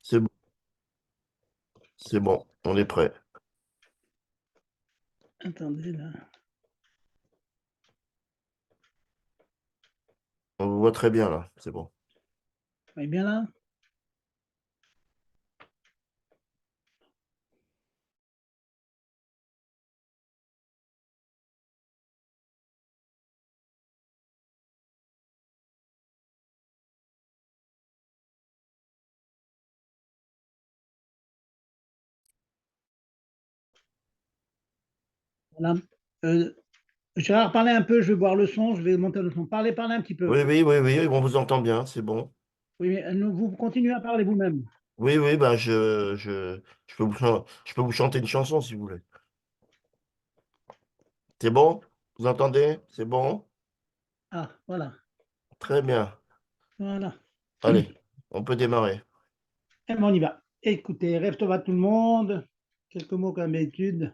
C'est bon, c'est bon, on est prêt. Attendez, là. On vous voit très bien là, c'est bon. On est bien là? Voilà. Euh, Gérard, parlez un peu, je vais voir le son, je vais monter le son. Parlez un petit peu. Oui, oui, oui, oui, on vous entend bien, c'est bon. Oui, mais vous continuez à parler vous-même. Oui, oui, ben je peux je peux vous chanter une chanson si vous voulez. C'est bon? Vous entendez? C'est bon? Ah, voilà. Très bien. Voilà. Allez, on peut démarrer. Et ben, on y va. Écoutez, rêve Tova tout le monde. Quelques mots comme d'habitude.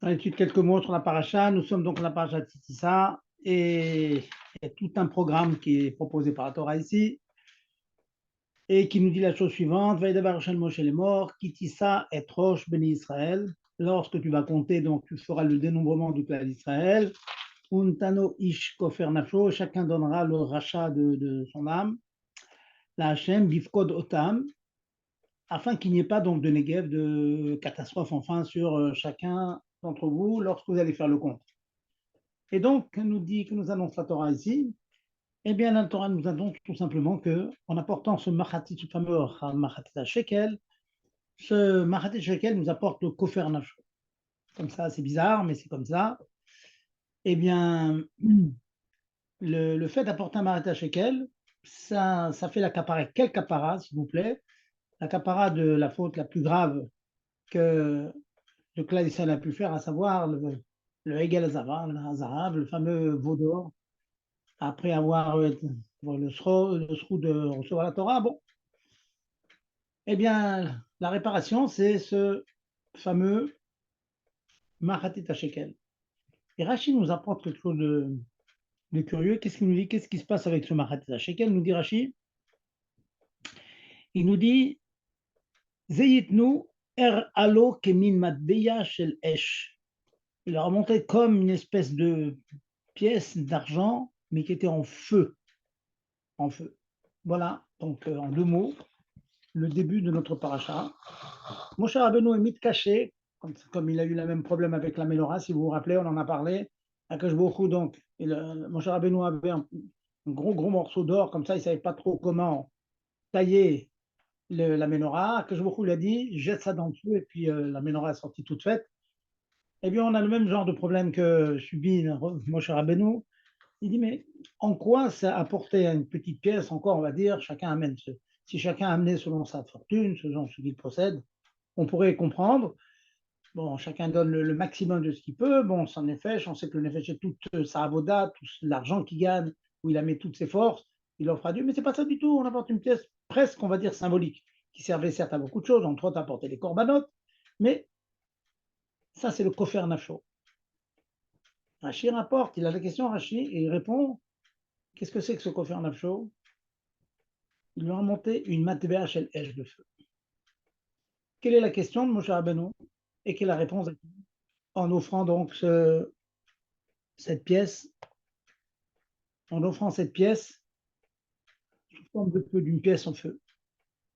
Dans l'étude, quelques mots sur la paracha. Nous sommes donc à la paracha de Titissa et il y a tout un programme qui est proposé par la Torah ici et qui nous dit la chose suivante. Vaïdavar Hashem Moshe les morts, Kitissa et Rosh Béni Israël. Lorsque tu vas compter, donc tu feras le dénombrement du clan d'Israël. Untano ish kofer nafsho, chacun donnera le rachat de son âme. La Hashem bifkod otam, afin qu'il n'y ait pas donc de négev, de catastrophe enfin sur chacun d'entre vous lorsque vous allez faire le compte. Et donc, que nous annonce la Torah ici? Eh bien, la Torah nous annonce tout simplement que, en apportant ce machatit, ce fameux machatit shekel, ce machatit shekel nous apporte le kofer nafsho. Comme ça, c'est bizarre, mais c'est comme ça. Eh bien, le fait d'apporter un machatit shekel, ça fait la capara. Quelle capara, s'il vous plaît? La capara de la faute la plus grave que le clan d'Israël a pu faire, à savoir le Egel Hazarav, le fameux veau d'or, après avoir le srou de recevoir la Torah. Bon, eh bien, la réparation, c'est ce fameux Mahatit HaShekel. Et Rachid nous apporte quelque chose de curieux. Qu'est-ce qu'il nous dit? Qu'est-ce qui se passe avec ce Mahatit HaShekel? Nous dit Rachid. Il nous dit Zeyitnu er alo kemin matbeya shel esh. Il leur a montré comme une espèce de pièce d'argent, mais qui était en feu. En feu. Voilà, donc en deux mots, le début de notre paracha. Moshe Rabbeinu est mis caché, comme il a eu le même problème avec la menorah, si vous vous rappelez, on en a parlé. Akash Baruch Hu, donc, Moshe Rabbeinu avait un gros morceau d'or, comme ça, il ne savait pas trop comment tailler la menorah. Akash Baruch Hu lui a dit, jette ça dans le feu, et puis la menorah est sortie toute faite. Eh bien, on a le même genre de problème que subit Moshe Rabbeinu. Il dit, mais en quoi ça apportait une petite pièce, encore, on va dire, chacun amène si chacun amenait selon sa fortune, selon ce qu'il possède, on pourrait comprendre. Bon, chacun donne le maximum de ce qu'il peut. Bon, c'est un nefesh, on sait que le nefesh c'est toute sa avoda, tout l'argent qu'il gagne, où il a mis toutes ses forces, il offre à Dieu. Mais c'est pas ça du tout. On apporte une pièce presque, on va dire, symbolique, qui servait certes à beaucoup de choses, entre autres à apporter les corbanotes, mais ça, c'est le kofer nacho. Rachid rapporte, il a la question, Rachid, et il répond, qu'est-ce que c'est que ce kofer nacho? Il lui a monté une matbea shel esh de feu. Quelle est la question de Moshe Rabbeinu? Et quelle est la réponse? En offrant donc cette pièce, en offrant cette pièce sous forme de feu, d'une pièce en feu.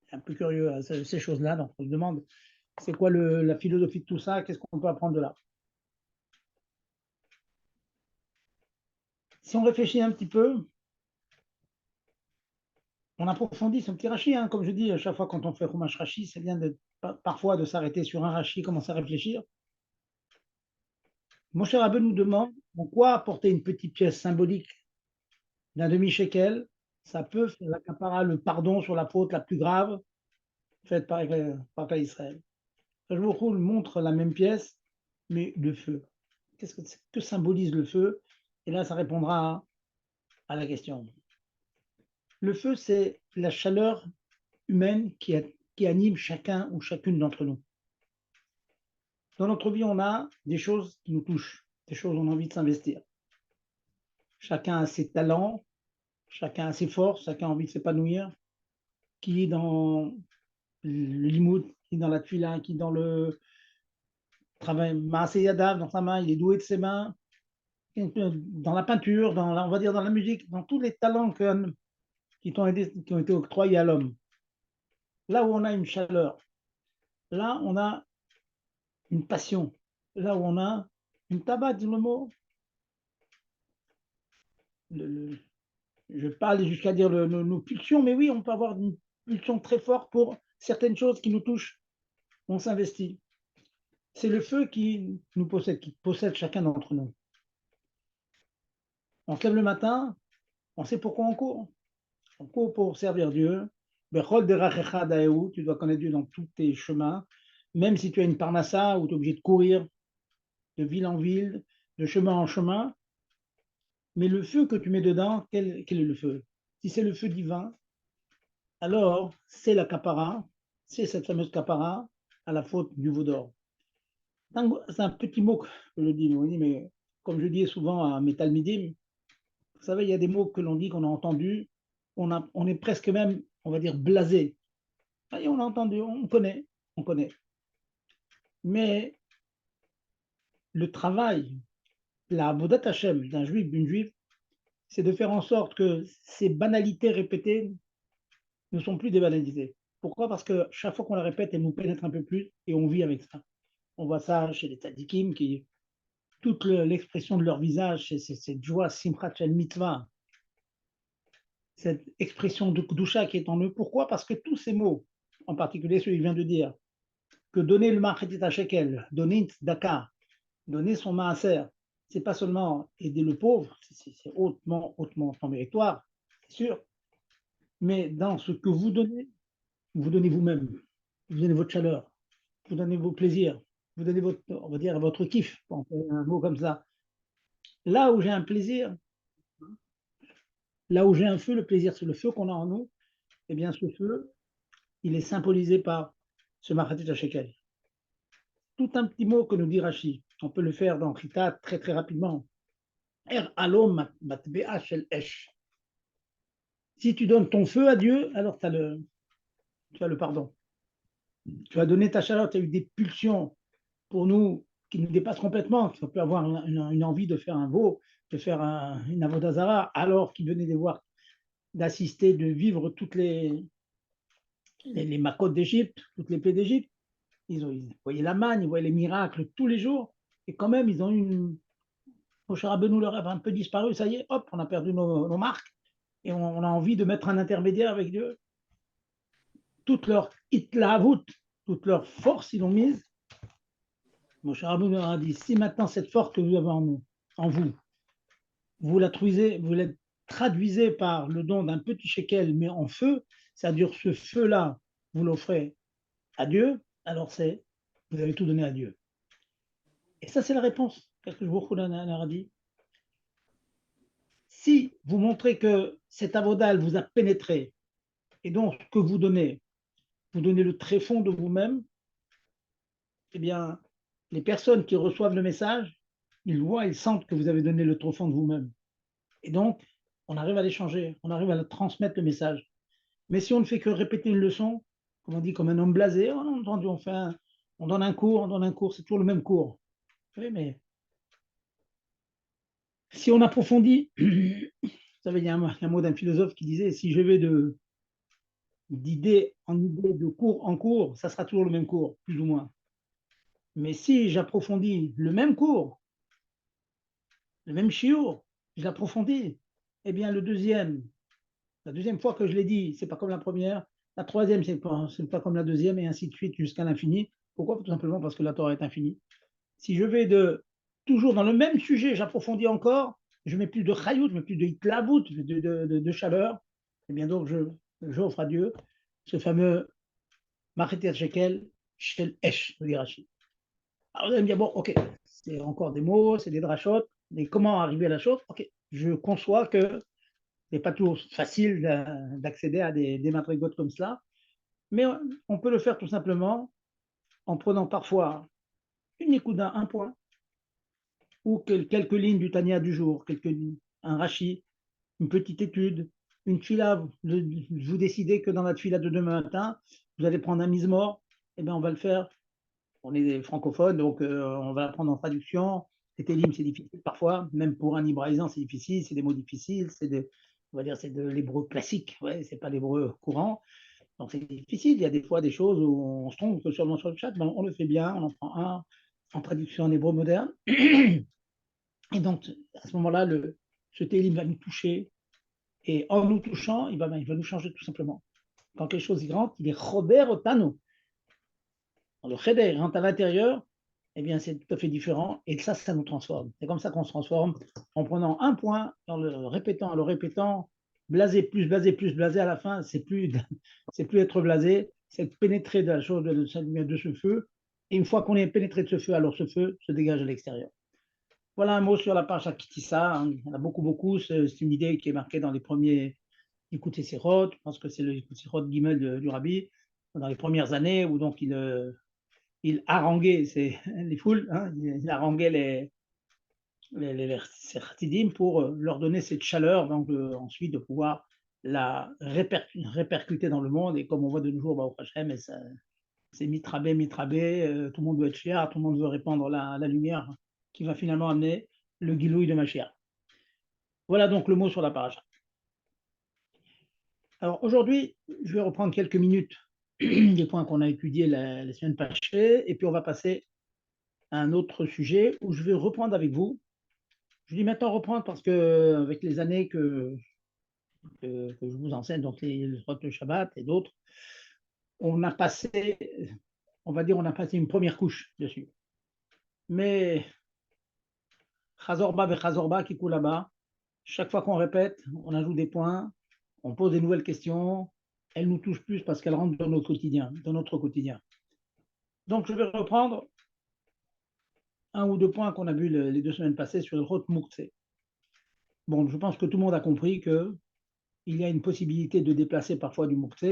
C'est un peu curieux ces choses-là, donc on se demande c'est quoi la philosophie de tout ça, qu'est-ce qu'on peut apprendre de là. Si on réfléchit un petit peu, on approfondit ce petit rachis, hein, comme je dis, à chaque fois quand on fait Chumash Rashi, c'est bien parfois de s'arrêter sur un rachis, commencer à réfléchir. Moshe Rabbeinu nous demande en quoi apporter une petite pièce symbolique d'un demi-shekel, ça peut faire l'accaparat, le pardon sur la faute la plus grave faite par Israël. Je vous montre la même pièce, mais de feu. Que symbolise le feu? Et là, ça répondra à la question. Le feu, c'est la chaleur humaine qui anime chacun ou chacune d'entre nous. Dans notre vie, on a des choses qui nous touchent, des choses où on a envie de s'investir. Chacun a ses talents, chacun a ses forces, chacun a envie de s'épanouir. qui est dans le limoud, qui est dans la tuila, qui est dans le travail Maaseh Yadav, dans sa main, il est doué de ses mains, dans la peinture, on va dire dans la musique, dans tous les talents qui ont été octroyés à l'homme. Là où on a une chaleur, là on a une passion, là où on a une tabac, dis le mot, le, je parle jusqu'à dire nos pulsions, mais oui, on peut avoir une pulsion très forte pour certaines choses qui nous touchent. On s'investit. C'est le feu qui nous possède, qui possède chacun d'entre nous. On se lève le matin, on sait pourquoi on court. On court pour servir Dieu. Tu dois connaître Dieu dans tous tes chemins, même si tu as une parnassa où tu es obligé de courir de ville en ville, de chemin en chemin. Mais le feu que tu mets dedans, quel est le feu? Si c'est le feu divin, alors c'est la capara, c'est cette fameuse capara à la faute du veau d'or. C'est un petit mot que je dis, mais comme je dis souvent à mes talmidim, vous savez, il y a des mots que l'on dit, qu'on a entendus, on est presque même, on va dire, blasé. Et on a entendu, on connaît. Mais le travail, la Avodat Hashem d'un juif, d'une juive, c'est de faire en sorte que ces banalités répétées ne sont plus des banalités. Pourquoi? Parce que chaque fois qu'on la répète, elle nous pénètre un peu plus et on vit avec ça. On voit ça chez les tzadikim qui, toute l'expression de leur visage, c'est cette joie, simchat shel mitzvah, cette expression de Kdusha qui est en eux. Pourquoi? Parce que tous ces mots, en particulier celui que je viens de dire, que donner le marchetit à shekel, donner une tzedaka, donner son maaser, c'est pas seulement aider le pauvre, c'est hautement, hautement en méritoire, c'est sûr, mais dans ce que vous donnez vous-même, vous donnez votre chaleur, vous donnez vos plaisirs, vous donnez votre, on va dire, votre kiff, on peut un mot comme ça. Là où j'ai un plaisir, là où j'ai un feu, le plaisir, c'est le feu qu'on a en nous, eh bien ce feu, il est symbolisé par ce Machatit HaShekel. Tout un petit mot que nous dit Rashi, on peut le faire dans Chita très très rapidement. Er alom matbea shel esh. Si tu donnes ton feu à Dieu, alors tu as le pardon. Tu as donné ta chaleur, tu as eu des pulsions pour nous qui nous dépassent complètement. On peut avoir une envie de faire un veau, de faire une avodazara, alors qu'il venait de voir, d'assister, de vivre toutes les macotes d'Égypte, toutes les plaies d'Égypte. Ils voyaient la manne, ils voyaient les miracles tous les jours, et quand même, ils ont eu une. Moshe Rabbeinu leur a un peu disparu, ça y est, hop, on a perdu nos marques, et on a envie de mettre un intermédiaire avec Dieu. Toute leur itlaavout, toute leur force, ils l'ont mise. Moshe Rabbeinu leur a dit, si maintenant cette force que vous avez en vous, vous la traduisez par le don d'un petit shekel, mais en feu, c'est-à-dire ce feu-là, vous l'offrez à Dieu, alors vous avez tout donné à Dieu. Et ça, c'est la réponse. Qu'est-ce que je vous a dit? Si vous montrez que cet avodal vous a pénétré, et donc que vous donnez le tréfonds de vous-même, eh bien, les personnes qui reçoivent le message, ils voient, ils sentent que vous avez donné le tréfonds de vous-même. Et donc, on arrive à l'échanger, on arrive à transmettre le message. Mais si on ne fait que répéter une leçon, comme on dit, comme un homme blasé, on a entendu, on donne un cours, c'est toujours le même cours. Oui, mais si on approfondit, vous savez, il y a un mot d'un philosophe qui disait, si je vais d'idée en idée, de cours en cours, ça sera toujours le même cours, plus ou moins. Mais si j'approfondis le même cours, le même chiot, je l'approfondis, eh bien la deuxième fois que je l'ai dit, c'est pas comme la première, la troisième, c'est pas comme la deuxième, et ainsi de suite jusqu'à l'infini. Pourquoi? Tout simplement parce que la Torah est infinie. Si je vais toujours dans le même sujet, j'approfondis encore, je mets plus de chayout, je mets plus de hitlabout, de chaleur, et bien donc j'offre à Dieu ce fameux Macheter Shekel Shel Esh, nous dit Rachid. Alors vous allez me dire, bon, ok, c'est encore des mots, c'est des drachotes, mais comment arriver à la chose? Ok, je conçois que ce n'est pas toujours facile d'accéder à des madrigotes comme cela, mais on peut le faire tout simplement en prenant parfois une écoute un point, ou quelques lignes du Tania du jour, un Rashi, une petite étude, une tfila, vous décidez que dans la tfila de demain matin, vous allez prendre un mise-mort, eh bien, on va le faire. On est des francophones, donc on va apprendre en traduction. Les télim, c'est difficile parfois, même pour un hébraïsant, c'est difficile, c'est des mots difficiles, on va dire, c'est de l'hébreu classique, ouais, c'est pas l'hébreu courant. Donc c'est difficile, il y a des fois des choses où on se trompe que seulement sur le chat, ben, on le fait bien, on en prend un en traduction en hébreu moderne. Et donc, à ce moment-là, ce télim va nous toucher, et en nous touchant, il va nous changer tout simplement. Quand quelque chose y rentre, il est Robert Otano. Quand le cheder rentre à l'intérieur, eh bien, c'est tout à fait différent. Et ça nous transforme. C'est comme ça qu'on se transforme en prenant un point, en le répétant, blasé plus, blasé plus, blasé à la fin, c'est plus, c'est plus être blasé, c'est être pénétré de la chose, de ce feu. Et une fois qu'on est pénétré de ce feu, alors ce feu se dégage à l'extérieur. Voilà un mot sur la page à Kitissa. Hein. Il y en a beaucoup, beaucoup. C'est une idée qui est marquée dans les premiers Écoutez Sirot. Je pense que c'est le Écoute Sirot Gimel du Rabbi, dans les premières années où donc il haranguait les foules, hein, il haranguait les Chatidim pour leur donner cette chaleur, donc ensuite de pouvoir la répercuter dans le monde. Et comme on voit de nos jours, au Hachem, c'est mitrabé, mitrabé, tout le monde veut être fier, tout le monde veut répandre la lumière qui va finalement amener le guilouille de Mashiach. Voilà donc le mot sur la paracha. Alors aujourd'hui, je vais reprendre quelques minutes des points qu'on a étudiés la semaine passée, et puis on va passer à un autre sujet où je vais reprendre avec vous. Je dis maintenant reprendre parce que avec les années que je vous enseigne, donc les de Shabbat et d'autres, on a passé, on va dire, on a passé une première couche dessus. Mais Chazorba ve Chazorba qui coule là-bas, chaque fois qu'on répète, on ajoute des points, on pose des nouvelles questions, elles nous touchent plus parce qu'elles rentrent dans notre quotidien, Donc je vais reprendre un ou deux points qu'on a vus les 2 semaines passées sur le Rot Moukse. Bon, je pense que tout le monde a compris qu'il y a une possibilité de déplacer parfois du Moukse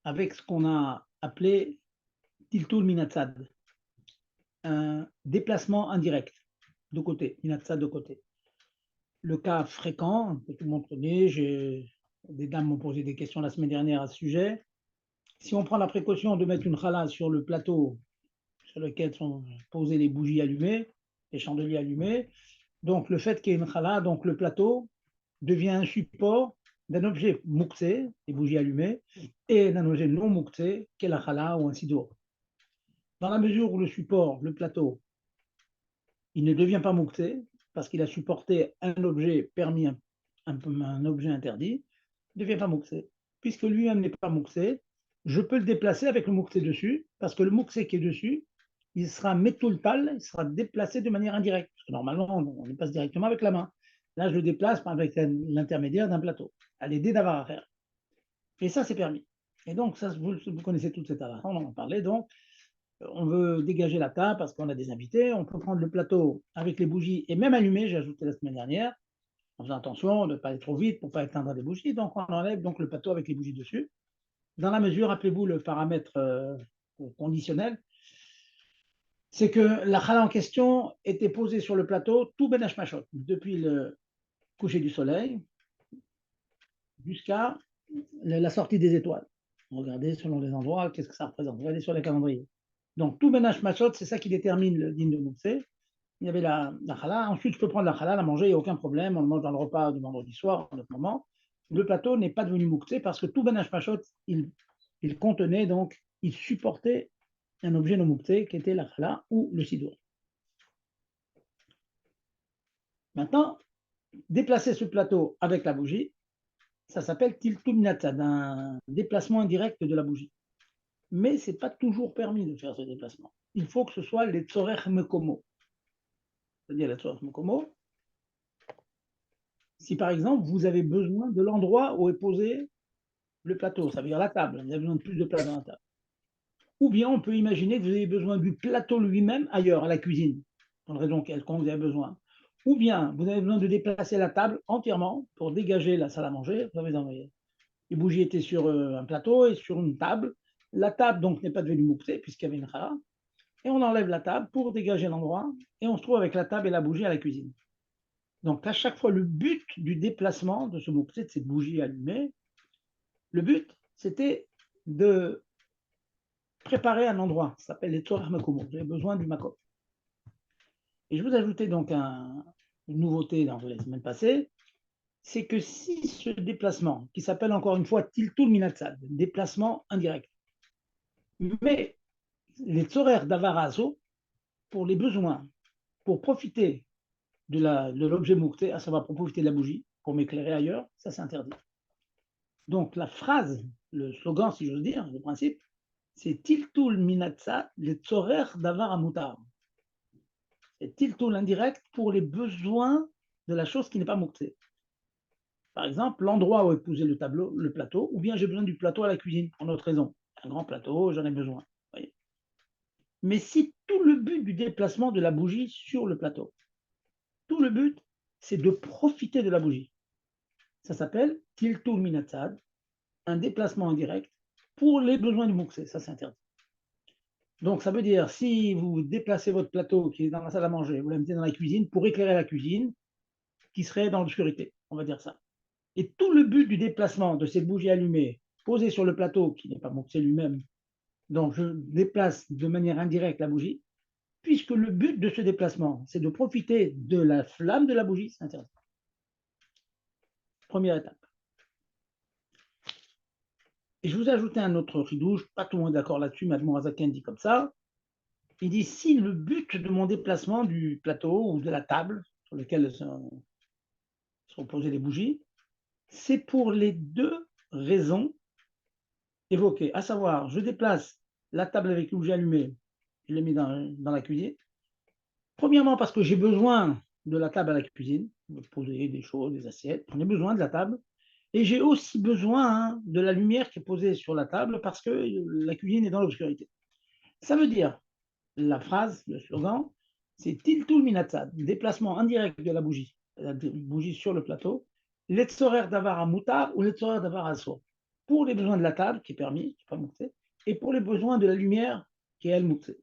avec ce qu'on a appelé Tiltul Minatzad, un déplacement indirect de côté, Minatzad de côté. Le cas fréquent, que tout le monde connaît, des dames m'ont posé des questions la semaine dernière à ce sujet. Si on prend la précaution de mettre une challah sur le plateau sur lequel sont posées les bougies allumées, les chandeliers allumés, donc le fait qu'il y ait une challah, donc le plateau devient un support d'un objet mouktsé, les bougies allumées, et d'un objet non mouktsé, qu'est la challah ou un sidour. Dans la mesure où le support, le plateau, il ne devient pas mouktsé, parce qu'il a supporté un objet permis, un objet interdit, il ne devient pas mouktsé. Puisque lui-même n'est pas mouktsé, je peux le déplacer avec le mouktsé dessus, parce que le mouktsé qui est dessus, il sera métultal, il sera déplacé de manière indirecte. Parce que normalement, on le passe directement avec la main. Là, je le déplace avec l'intermédiaire d'un plateau, à l'aider d'avoir à faire. Et ça, c'est permis. Et donc, ça, vous connaissez toute cette affaire. On en parlait donc. On veut dégager la table parce qu'on a des invités. On peut prendre le plateau avec les bougies et même allumer, j'ai ajouté la semaine dernière, en faisant attention de ne pas aller trop vite pour ne pas éteindre les bougies. Donc, on enlève donc le plateau avec les bougies dessus. Dans la mesure, rappelez-vous le paramètre conditionnel, c'est que la challah en question était posée sur le plateau tout Ben Hashmashot, depuis le coucher du soleil jusqu'à la sortie des étoiles. Regardez selon les endroits, qu'est-ce que ça représente. Regardez sur les calendriers. Donc, tout Ben Hashmashot, c'est ça qui détermine le din de Mousse. Il y avait la challah. Ensuite, je peux prendre la challah, la manger, il n'y a aucun problème. On le mange dans le repas du vendredi soir, en autre moment. Le plateau n'est pas devenu mouktsé parce que tout Ben Hashmashot, il contenait donc, il supportait un objet non mouktsé qui était la challah ou le sidour. Maintenant, déplacer ce plateau avec la bougie, ça s'appelle tiltum natzad, un déplacement indirect de la bougie. Mais ce n'est pas toujours permis de faire ce déplacement. Il faut que ce soit les tzorech mekomo. C'est-à-dire les tzorech mekomo. Si par exemple, vous avez besoin de l'endroit où est posé le plateau, ça veut dire la table, vous avez besoin de plus de place dans la table. Ou bien on peut imaginer que vous avez besoin du plateau lui-même ailleurs, à la cuisine, pour une raison quelconque, vous avez besoin. Ou bien vous avez besoin de déplacer la table entièrement pour dégager la salle à manger. Vous avez envoyé. Les bougies étaient sur un plateau et sur une table. La table donc n'est pas devenue mouktsé puisqu'il y avait une challah. Et on enlève la table pour dégager l'endroit et on se trouve avec la table et la bougie à la cuisine. Donc, à chaque fois, le but du déplacement de ce mouktsé, de cette bougie allumée, le but, c'était de préparer un endroit. Ça s'appelle les Tzorech Makomo. J'avais besoin du Makom. Et je vous ajoutais donc une nouveauté dans les semaines passées, c'est que si ce déplacement, qui s'appelle encore une fois Tiltul Minatsad, déplacement indirect, mais les Tzorer d'Avarazo, pour les besoins, pour profiter de l'objet moukté, à savoir pour profiter de la bougie, pour m'éclairer ailleurs, ça c'est interdit. Donc la phrase, le slogan, si j'ose dire, le principe, c'est Tiltul Minatsad, les Tzorer d'Avaramutar. C'est Tiltul indirect pour les besoins de la chose qui n'est pas moukté. Par exemple, l'endroit où est posé le plateau, ou bien j'ai besoin du plateau à la cuisine, pour une autre raison. Un grand plateau, j'en ai besoin. Voyez. Mais si tout le but du déplacement de la bougie sur le plateau, tout le but, c'est de profiter de la bougie. Ça s'appelle Tiltul Minatsad, un déplacement indirect pour les besoins du mouxé. Ça, c'est interdit. Donc, ça veut dire, si vous déplacez votre plateau qui est dans la salle à manger, vous la mettez dans la cuisine pour éclairer la cuisine, qui serait dans l'obscurité, on va dire ça. Et tout le but du déplacement de cette bougie allumée posée sur le plateau, qui n'est pas monté lui-même, donc je déplace de manière indirecte la bougie, puisque le but de ce déplacement, c'est de profiter de la flamme de la bougie, c'est interdit. Première étape. Et je vous ai ajouté un autre ridouche, pas tout le monde est d'accord là-dessus, mais Admor Azaken dit comme ça. Il dit si le but de mon déplacement du plateau ou de la table sur laquelle sont posées les bougies, c'est pour les deux raisons évoquées, à savoir, je déplace la table avec le bougie allumée, je l'ai mis dans la cuisine. Premièrement, parce que j'ai besoin de la table à la cuisine, de poser des choses, des assiettes, j'en ai besoin de la table. Et j'ai aussi besoin de la lumière qui est posée sur la table parce que la cuisine est dans l'obscurité. Ça veut dire, la phrase, le slogan, c'est Tiltul Minatsad, déplacement indirect de la bougie sur le plateau, l'etzorer d'avar à moutar ou l'etzorer d'avar à sour, pour les besoins de la table, qui est permis, qui n'est pas mouté, et pour les besoins de la lumière, qui est elle mouté.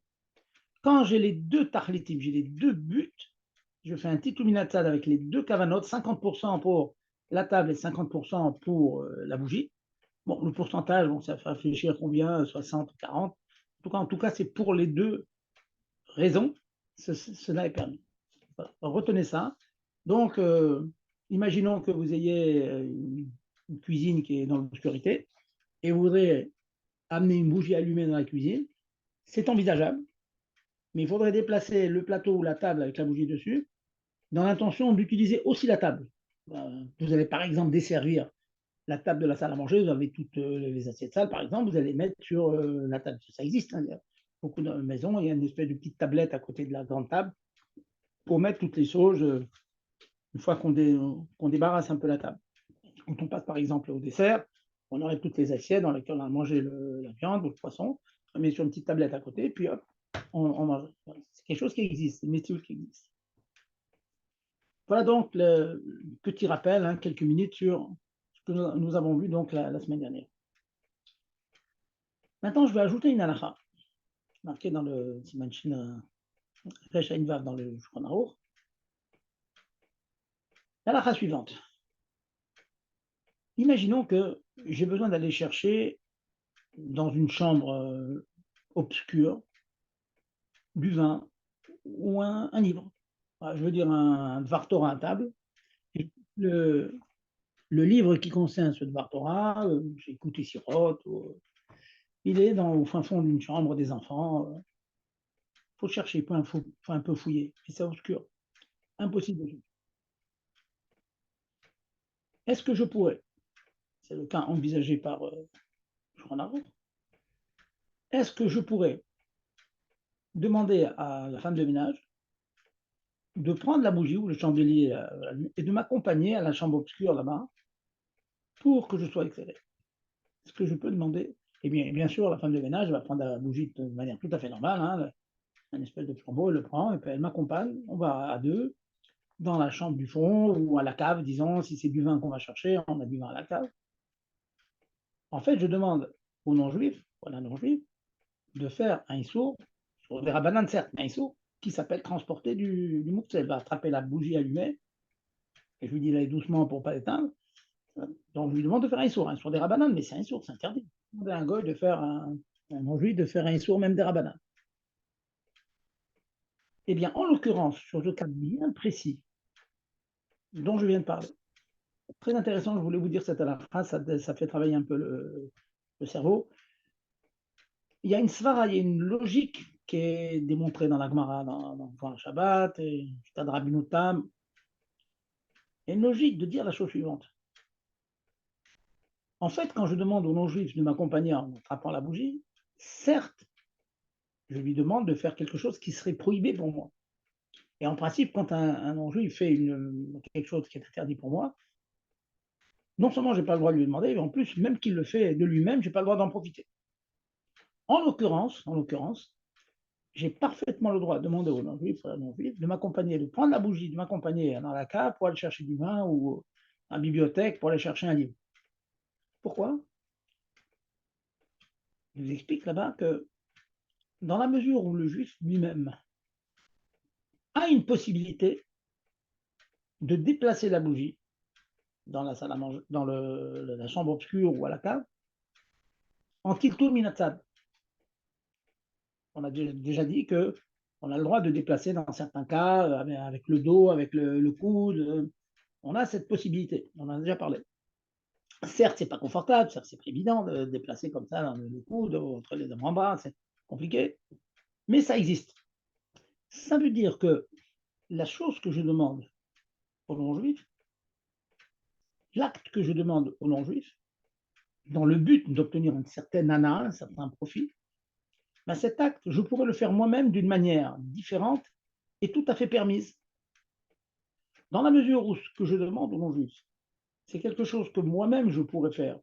Quand j'ai les deux tahlitim, j'ai les deux buts, je fais un Tiltul Minatsad avec les deux kavanot, 50% pour la table et 50% pour la bougie. Bon, le pourcentage, bon, ça fait réfléchir combien, 60, 40. En tout cas, c'est pour les deux raisons, cela est permis. Voilà. Retenez ça. Donc, imaginons que vous ayez une cuisine qui est dans l'obscurité et vous voudrez amener une bougie allumée dans la cuisine. C'est envisageable, mais il faudrait déplacer le plateau ou la table avec la bougie dessus dans l'intention d'utiliser aussi la table. Vous allez par exemple desservir la table de la salle à manger, vous avez toutes les assiettes sales, par exemple, vous allez les mettre sur la table. Ça existe, hein, il y a beaucoup de maisons, il y a une espèce de petite tablette à côté de la grande table pour mettre toutes les choses une fois qu'on débarrasse un peu la table. Quand on passe par exemple au dessert, on aurait toutes les assiettes dans lesquelles on a mangé la viande ou le poisson, on met sur une petite tablette à côté, puis hop, on mange. C'est quelque chose qui existe, c'est une méthode qui existe. Voilà donc le petit rappel, hein, quelques minutes sur ce que nous avons vu donc la semaine dernière. Maintenant, je vais ajouter une halakha, marquée dans le Simanchin Resh Vav dans le Shulchan Aruch. Halakha suivante. Imaginons que j'ai besoin d'aller chercher dans une chambre obscure du vin ou un livre. Je veux dire un Dvar Torah à table. Le, le livre qui concerne ce Dvar Torah, j'ai écouté Sirot, il est au fin fond d'une chambre des enfants. Il faut chercher, il faut un peu fouiller. Et c'est obscur. Impossible de trouver. Est-ce que je pourrais, c'est le cas envisagé par Shulchan, est-ce que je pourrais demander à la femme de ménage de prendre la bougie ou le chandelier et de m'accompagner à la chambre obscure là-bas pour que je sois éclairé? Est-ce que je peux demander? Eh bien sûr, la femme de ménage va prendre la bougie de manière tout à fait normale, hein, un espèce de flambeau, elle le prend, et puis elle m'accompagne, on va à deux, dans la chambre du fond ou à la cave, disons, si c'est du vin qu'on va chercher, on a du vin à la cave. En fait, je demande aux non-juifs, ou à la non-juive, de faire un issour, sur des rabananes certes, mais un issour qui s'appelle transporter du mouktsé. Elle va attraper la bougie allumée et je lui dis d'aller doucement pour ne pas l'éteindre. Donc je lui demande de faire un issour des rabananes, mais c'est un issour, c'est interdit. Demander à un goy de faire un non-juif de faire un issour même des rabananes. Eh bien, en l'occurrence, sur le cas bien précis dont je viens de parler, très intéressant, je voulais vous dire cette à la phrase, ça fait travailler un peu le cerveau. Il y a une svara, il y a une logique qui est démontrée dans la Gemara, dans le Shabbat, et Stade Rabbeinu Tam. Il y a une logique de dire la chose suivante. En fait, quand je demande au non-juif de m'accompagner en attrapant la bougie, certes, je lui demande de faire quelque chose qui serait prohibé pour moi. Et en principe, quand un non-juif fait quelque chose qui est interdit pour moi, non seulement je n'ai pas le droit de lui demander, mais en plus, même qu'il le fait de lui-même, je n'ai pas le droit d'en profiter. En l'occurrence, j'ai parfaitement le droit de demander au non-juif, de m'accompagner, de prendre la bougie, de m'accompagner dans la cave pour aller chercher du vin ou à la bibliothèque pour aller chercher un livre. Pourquoi? Je vous explique là-bas que dans la mesure où le juif lui-même a une possibilité de déplacer la bougie dans la salle à manger, dans la chambre obscure ou à la cave, en tiltou minatzad. On a déjà dit que on a le droit de déplacer dans certains cas avec le dos, avec le coude. On a cette possibilité. On en a déjà parlé. Certes, c'est pas confortable, certes, c'est pas évident de déplacer comme ça dans le coude, entre les avant-bras, c'est compliqué, mais ça existe. Ça veut dire que la chose que je demande aux non-juifs, l'acte que je demande aux non-juifs, dans le but d'obtenir une certaine ana, un certain profit, ben cet acte, je pourrais le faire moi-même d'une manière différente et tout à fait permise. Dans la mesure où ce que je demande aux non-juifs, c'est quelque chose que moi-même je pourrais faire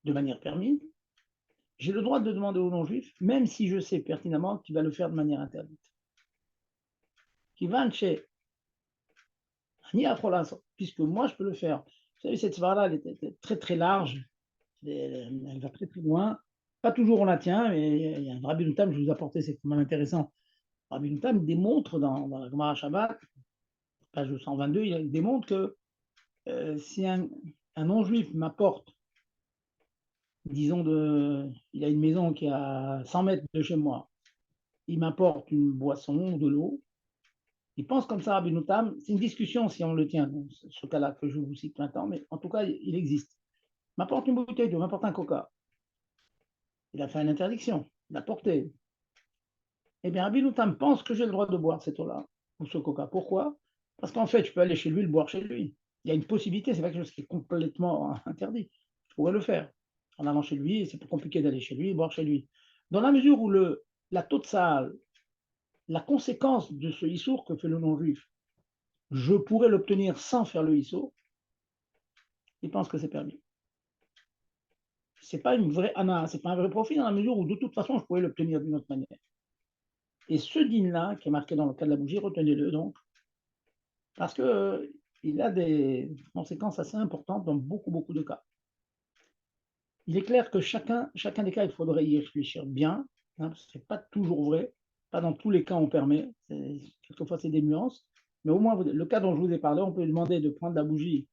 de manière permise, j'ai le droit de demander aux non-juifs, même si je sais pertinemment qu'il va le faire de manière interdite. Qui va chez puisque moi je peux le faire. Vous savez, cette svara, elle est très très large, elle va très très loin. Pas toujours on la tient, mais il y a un Rabbi Nutam, je vous apportais, c'est quand même intéressant. Rabbi Nutam démontre dans la Gemara Shabbat, page 122, il démontre que si un non-juif m'apporte, disons, il y a une maison qui est à 100 mètres de chez moi, il m'apporte une boisson, de l'eau, il pense comme ça, Rabbi Nutam, c'est une discussion si on le tient, ce cas-là que je vous cite maintenant, mais en tout cas, il existe. Il m'apporte une bouteille d'eau, il m'apporte un coca. Il a fait une interdiction, il a porté. Eh bien, Rabbi Nutam pense que j'ai le droit de boire cette eau-là, ou ce coca. Pourquoi? Parce qu'en fait, je peux aller chez lui, le boire chez lui. Il y a une possibilité, c'est pas quelque chose qui est complètement interdit. Je pourrais le faire. En allant chez lui, c'est plus compliqué d'aller chez lui, boire chez lui. Dans la mesure où la totsal, la conséquence de ce issour que fait le non-juif, je pourrais l'obtenir sans faire le issour, il pense que c'est permis. C'est pas une vraie ana, c'est pas un vrai profit dans la mesure où de toute façon, je pourrais l'obtenir d'une autre manière. Et ce din-là, qui est marqué dans le cas de la bougie, retenez-le donc, parce qu'il a des conséquences assez importantes dans beaucoup, beaucoup de cas. Il est clair que chacun des cas, il faudrait y réfléchir bien. Hein, ce n'est pas toujours vrai, pas dans tous les cas on permet, quelquefois c'est des nuances, mais au moins le cas dont je vous ai parlé, on peut lui demander de prendre la bougie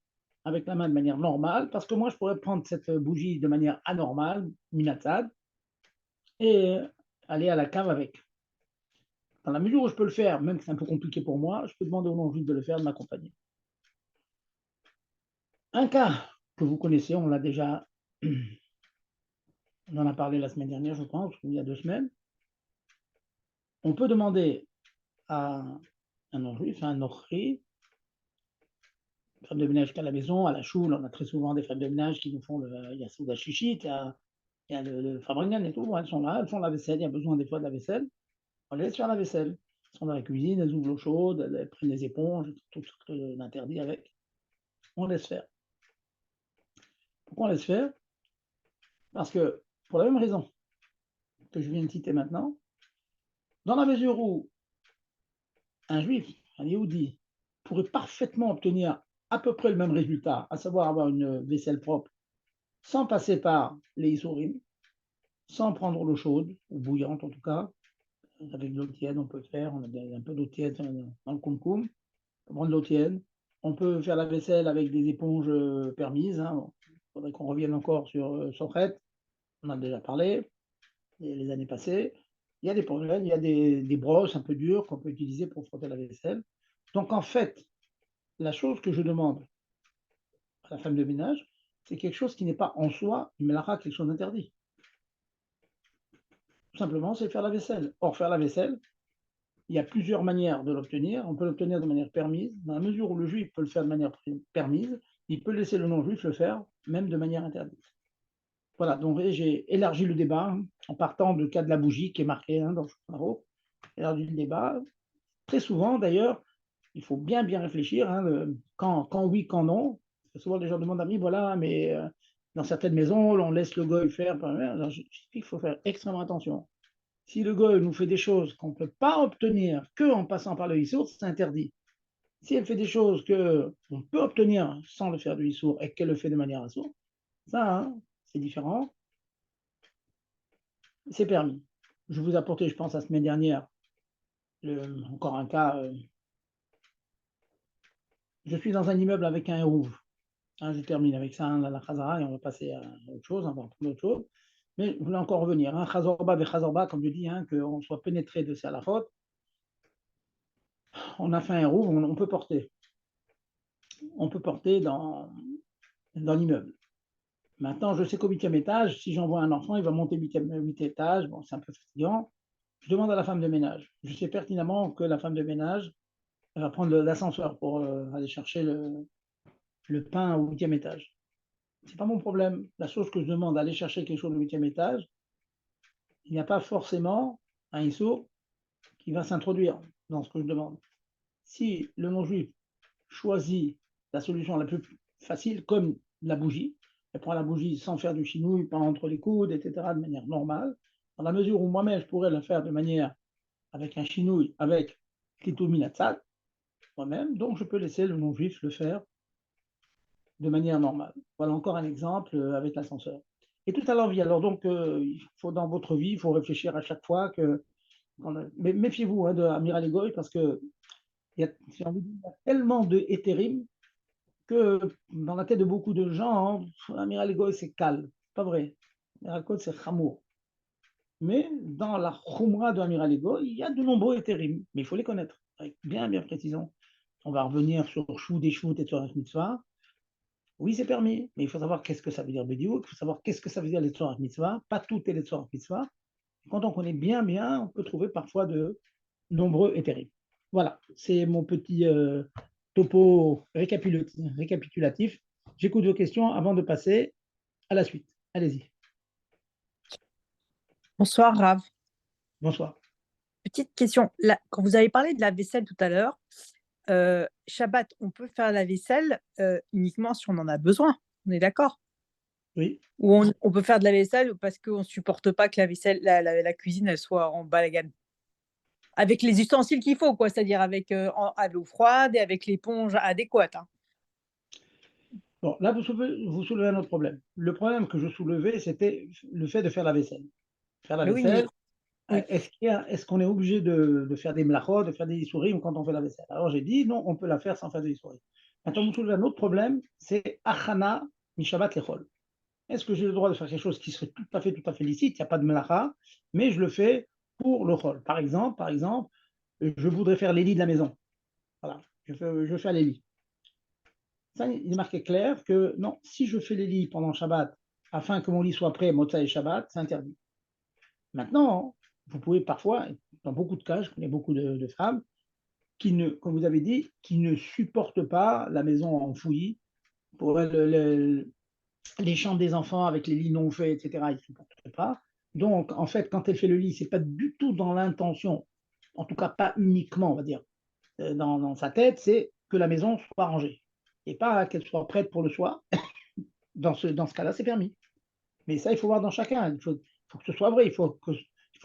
avec la main de manière normale, parce que moi je pourrais prendre cette bougie de manière anormale, minatzad, et aller à la cave avec. Dans la mesure où je peux le faire, même que c'est un peu compliqué pour moi, je peux demander au non-juif de le faire, de m'accompagner. Un cas que vous connaissez, on l'a déjà, on en a parlé la semaine dernière, je pense, ou il y a 2 semaines. On peut demander à un non-juif, à un nochri, femme de ménage qu'à la maison, à la choule, on a très souvent des femmes de ménage qui nous font il y a Souda Chichit, il y a le Fabrigan et tout, elles sont là, elles font la vaisselle, il y a besoin des fois de la vaisselle, on les laisse faire la vaisselle. Elles sont dans la cuisine, elles ouvrent l'eau chaude, elles prennent les éponges, tout ce que l'interdit avec. On laisse faire. Pourquoi on laisse faire? Parce que, pour la même raison que je viens de citer maintenant, dans la mesure où un juif, un yéhoudi, pourrait parfaitement obtenir à peu près le même résultat, à savoir avoir une vaisselle propre, sans passer par les issourim, sans prendre l'eau chaude, ou bouillante en tout cas, avec de l'eau tiède on peut faire, on a un peu d'eau tiède dans le koum-koum, prendre l'eau tiède. On peut faire la vaisselle avec des éponges permises. Hein. Bon, il faudrait qu'on revienne encore sur Socrate. On en a déjà parlé les années passées. Il y a des problèmes, il y a des brosses un peu dures qu'on peut utiliser pour frotter la vaisselle. Donc en fait, la chose que je demande à la femme de ménage, c'est quelque chose qui n'est pas en soi une melacha, quelque chose d'interdit. Tout simplement, c'est faire la vaisselle. Or, faire la vaisselle, il y a plusieurs manières de l'obtenir. On peut l'obtenir de manière permise. Dans la mesure où le juif peut le faire de manière permise, il peut laisser le non-juif le faire, même de manière interdite. Voilà, donc j'ai élargi le débat en partant du cas de la bougie qui est marqué dans le Shulchan. Élargi le débat. Très souvent, d'ailleurs, il faut bien réfléchir, quand oui, quand non. Souvent, les gens demandent à moi, voilà, mais dans certaines maisons, on laisse le goy faire. Alors, je dis qu'il faut faire extrêmement attention. Si le goy nous fait des choses qu'on ne peut pas obtenir qu'en passant par le Issour, c'est interdit. Si elle fait des choses qu'on peut obtenir sans le faire du Issour et qu'elle le fait de manière assourde, ça, c'est différent, c'est permis. Je vous ai apporté, je pense, la semaine dernière, encore un cas. Je suis dans un immeuble avec un hérouve. Je termine avec ça, la Khazara, et on va passer à autre chose, on va prendre autre chose. Mais je voulais encore revenir. Khazorba ve Khazorba, comme je dis, qu'on soit pénétré de ça à la faute. On a fait un hérouve, on peut porter. On peut porter dans l'immeuble. Maintenant, je sais qu'au 8e étage, si j'envoie un enfant, il va monter 8e étage. Bon, c'est un peu fatigant. Je demande à la femme de ménage. Je sais pertinemment que la femme de ménage va prendre l'ascenseur pour aller chercher le pain au 8e étage. Ce n'est pas mon problème. La chose que je demande d'aller chercher quelque chose au 8e étage, il n'y a pas forcément un ISO qui va s'introduire dans ce que je demande. Si le non-juif choisit la solution la plus facile, comme la bougie, elle prend la bougie sans faire du chinouille, pas entre les coudes, etc., de manière normale, dans la mesure où moi-même je pourrais la faire de manière avec un chinouille, avec Kitou Minatsat, moi-même, donc je peux laisser le non-juif le faire de manière normale. Voilà encore un exemple avec l'ascenseur. Et tout à l'envie. Alors donc, il faut dans votre vie, il faut réfléchir à chaque fois que. Mais méfiez-vous de Amiral Egoy parce que il y a tellement de hétérim que dans la tête de beaucoup de gens, Amiral Egoy c'est calme. Pas vrai. Amiral Egoy c'est chamour. Mais dans la khumra de Amiral Egoy, il y a de nombreux hétérim, mais il faut les connaître avec bien précision. On va revenir sur Chou des Choux et sur Mitzvah. Oui, c'est permis, mais il faut savoir qu'est-ce que ça veut dire Bédiouk, il faut savoir qu'est-ce que ça veut dire les Tzorach Mitzvah. Pas tout est les Tzorach Mitzvah. Quand on connaît bien, on peut trouver parfois de nombreux hétérim. Voilà, c'est mon petit topo récapitulatif. J'écoute vos questions avant de passer à la suite. Allez-y. Bonsoir, Rav. Bonsoir. Petite question. Là, quand vous avez parlé de la vaisselle tout à l'heure, Shabbat, on peut faire la vaisselle uniquement si on en a besoin. On est d'accord? Oui. Ou on peut faire de la vaisselle parce qu'on ne supporte pas que la vaisselle, la cuisine, elle soit en balagan. Avec les ustensiles qu'il faut, quoi. C'est-à-dire avec à l'eau froide et avec l'éponge adéquate. Hein. Bon, là, vous soulevez un autre problème. Le problème que je soulevais, c'était le fait de faire la vaisselle. Faire la Mais oui, mais vaisselle, oui. est-ce qu'on est obligé de faire des mlachot, de faire des souris quand on fait la vaisselle? Alors j'ai dit non, on peut la faire sans faire des souris. Maintenant, vous soulevez un autre problème, c'est achana mi shabbat lechol. Est-ce que j'ai le droit de faire quelque chose qui serait tout à fait licite? Il n'y a pas de melacha, mais je le fais pour le chol. Par exemple, je voudrais faire les lits de la maison. Voilà, je fais les lits. Ça, il est marqué clair que non, si je fais les lits pendant Shabbat, afin que mon lit soit prêt, Motza et Shabbat, c'est interdit. Maintenant, vous pouvez parfois, dans beaucoup de cas, je connais beaucoup de femmes qui ne, comme vous avez dit, qui ne supportent pas la maison en fouillis. Pour elles, les chambres des enfants avec les lits non faits, etc., ils ne supportent pas. Donc, en fait, quand elle fait le lit, c'est pas du tout dans l'intention, en tout cas pas uniquement, on va dire, dans sa tête, c'est que la maison soit rangée et pas qu'elle soit prête pour le soir. Dans ce cas-là, c'est permis. Mais ça, il faut voir dans chacun. Il faut que ce soit vrai. Il faut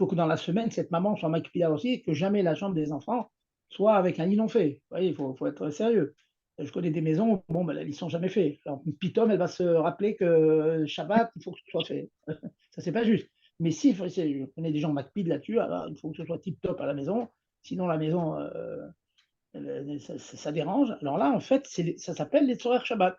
que dans la semaine, cette maman soit maquillée aussi, que jamais la chambre des enfants soit avec un lit non fait. Vous voyez, il faut être sérieux. Je connais des maisons, bon, ben, ils ne sont jamais faits. Alors, Pitom, elle va se rappeler que Shabbat, il faut que ce soit fait. Ça, c'est pas juste. Mais si, je connais des gens MacPid là-dessus, alors il faut que ce soit tip-top à la maison. Sinon, la maison, ça dérange. Alors là, en fait, ça s'appelle les Tzorer Shabbat.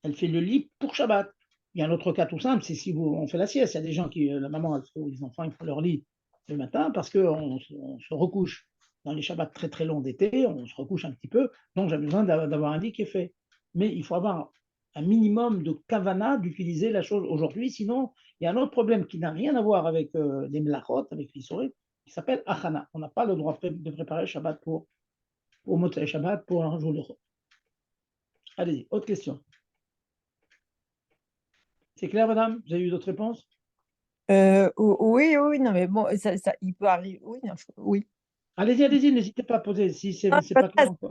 Elle fait le lit pour Shabbat. Il y a un autre cas tout simple, c'est si on fait la sieste. Il y a des gens qui, la maman, les enfants, ils font leur lit le matin parce qu'on se recouche dans les Shabbats très très longs d'été, on se recouche un petit peu, donc j'ai besoin d'avoir un lit qui est fait. Mais il faut avoir un minimum de kavana d'utiliser la chose aujourd'hui, sinon il y a un autre problème qui n'a rien à voir avec les melachot, avec l'historique, qui s'appelle achana. On n'a pas le droit de préparer le Shabbat pour Motzei Shabbat, pour un jour de repos. Allez-y, autre question. C'est clair, madame? Vous avez eu d'autres réponses? Oui, oui, non, mais bon, il peut arriver. Oui, non, oui. Allez-y, n'hésitez pas à poser si Non, c'est pas clair encore.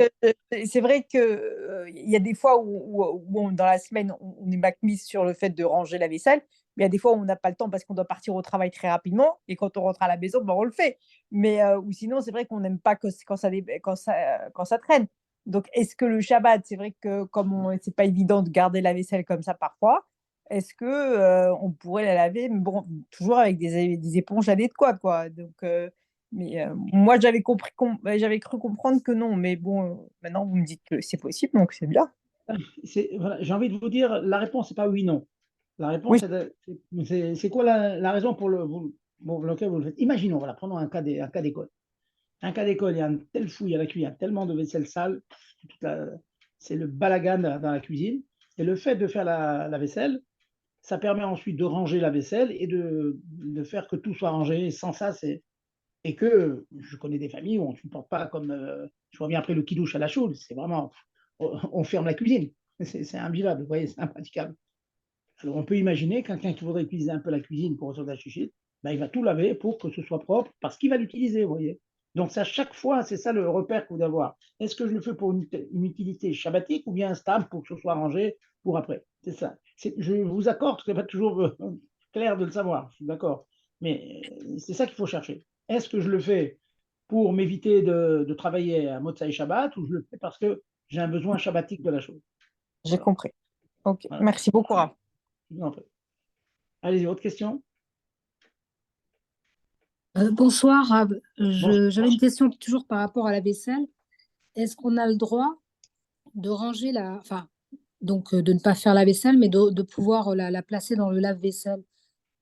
c'est vrai que il y a des fois où dans la semaine, on est mise sur le fait de ranger la vaisselle, mais il y a des fois où on n'a pas le temps parce qu'on doit partir au travail très rapidement et quand on rentre à la maison, ben, on le fait. Mais ou sinon, c'est vrai qu'on n'aime pas quand ça traîne. Donc, est-ce que le Shabbat, c'est vrai que comme c'est pas évident de garder la vaisselle comme ça parfois, est-ce que on pourrait la laver, mais bon, toujours avec des éponges adéquates, quoi. Donc, mais moi, j'avais cru comprendre que non, mais bon, maintenant vous me dites que c'est possible, donc c'est bien. Voilà, j'ai envie de vous dire, la réponse n'est pas oui, non. La Oui, réponse, c'est quoi la raison pour lequel vous le faites? Imaginons, voilà, prenons un cas d'école. Un cas d'école, il y a une telle fouille à la cuisine, il y a tellement de vaisselle sale, c'est le balagan dans la cuisine. Et le fait de faire la vaisselle, ça permet ensuite de ranger la vaisselle et de faire que tout soit rangé. Et sans ça, et que je connais des familles où on ne supporte pas comme, je reviens après le kidouche à la choule, c'est vraiment, on ferme la cuisine. C'est imbuvable, vous voyez, c'est impraticable. Alors on peut imaginer quelqu'un qui voudrait utiliser un peu la cuisine pour recevoir de la chichite, ben, il va tout laver pour que ce soit propre parce qu'il va l'utiliser, vous voyez. Donc ça, chaque fois, c'est ça le repère que vous devez avoir. Est-ce que je le fais pour une utilité shabbatique ou bien stable pour que ce soit rangé pour après? C'est ça. Je vous accorde que ce n'est pas toujours clair de le savoir, je suis d'accord. Mais c'est ça qu'il faut chercher. Est-ce que je le fais pour m'éviter de travailler à Motzai Shabbat ou je le fais parce que j'ai un besoin shabbatique de la chose? j'ai Voilà. compris. Ok, Voilà. merci beaucoup, Raph. Je vous en prie. Allez-y, autre question? Bonsoir, Rab. Bon, J'avais une question toujours par rapport à la vaisselle. Est-ce qu'on a le droit de ranger enfin, donc de ne pas faire la vaisselle, mais de pouvoir la placer dans le lave-vaisselle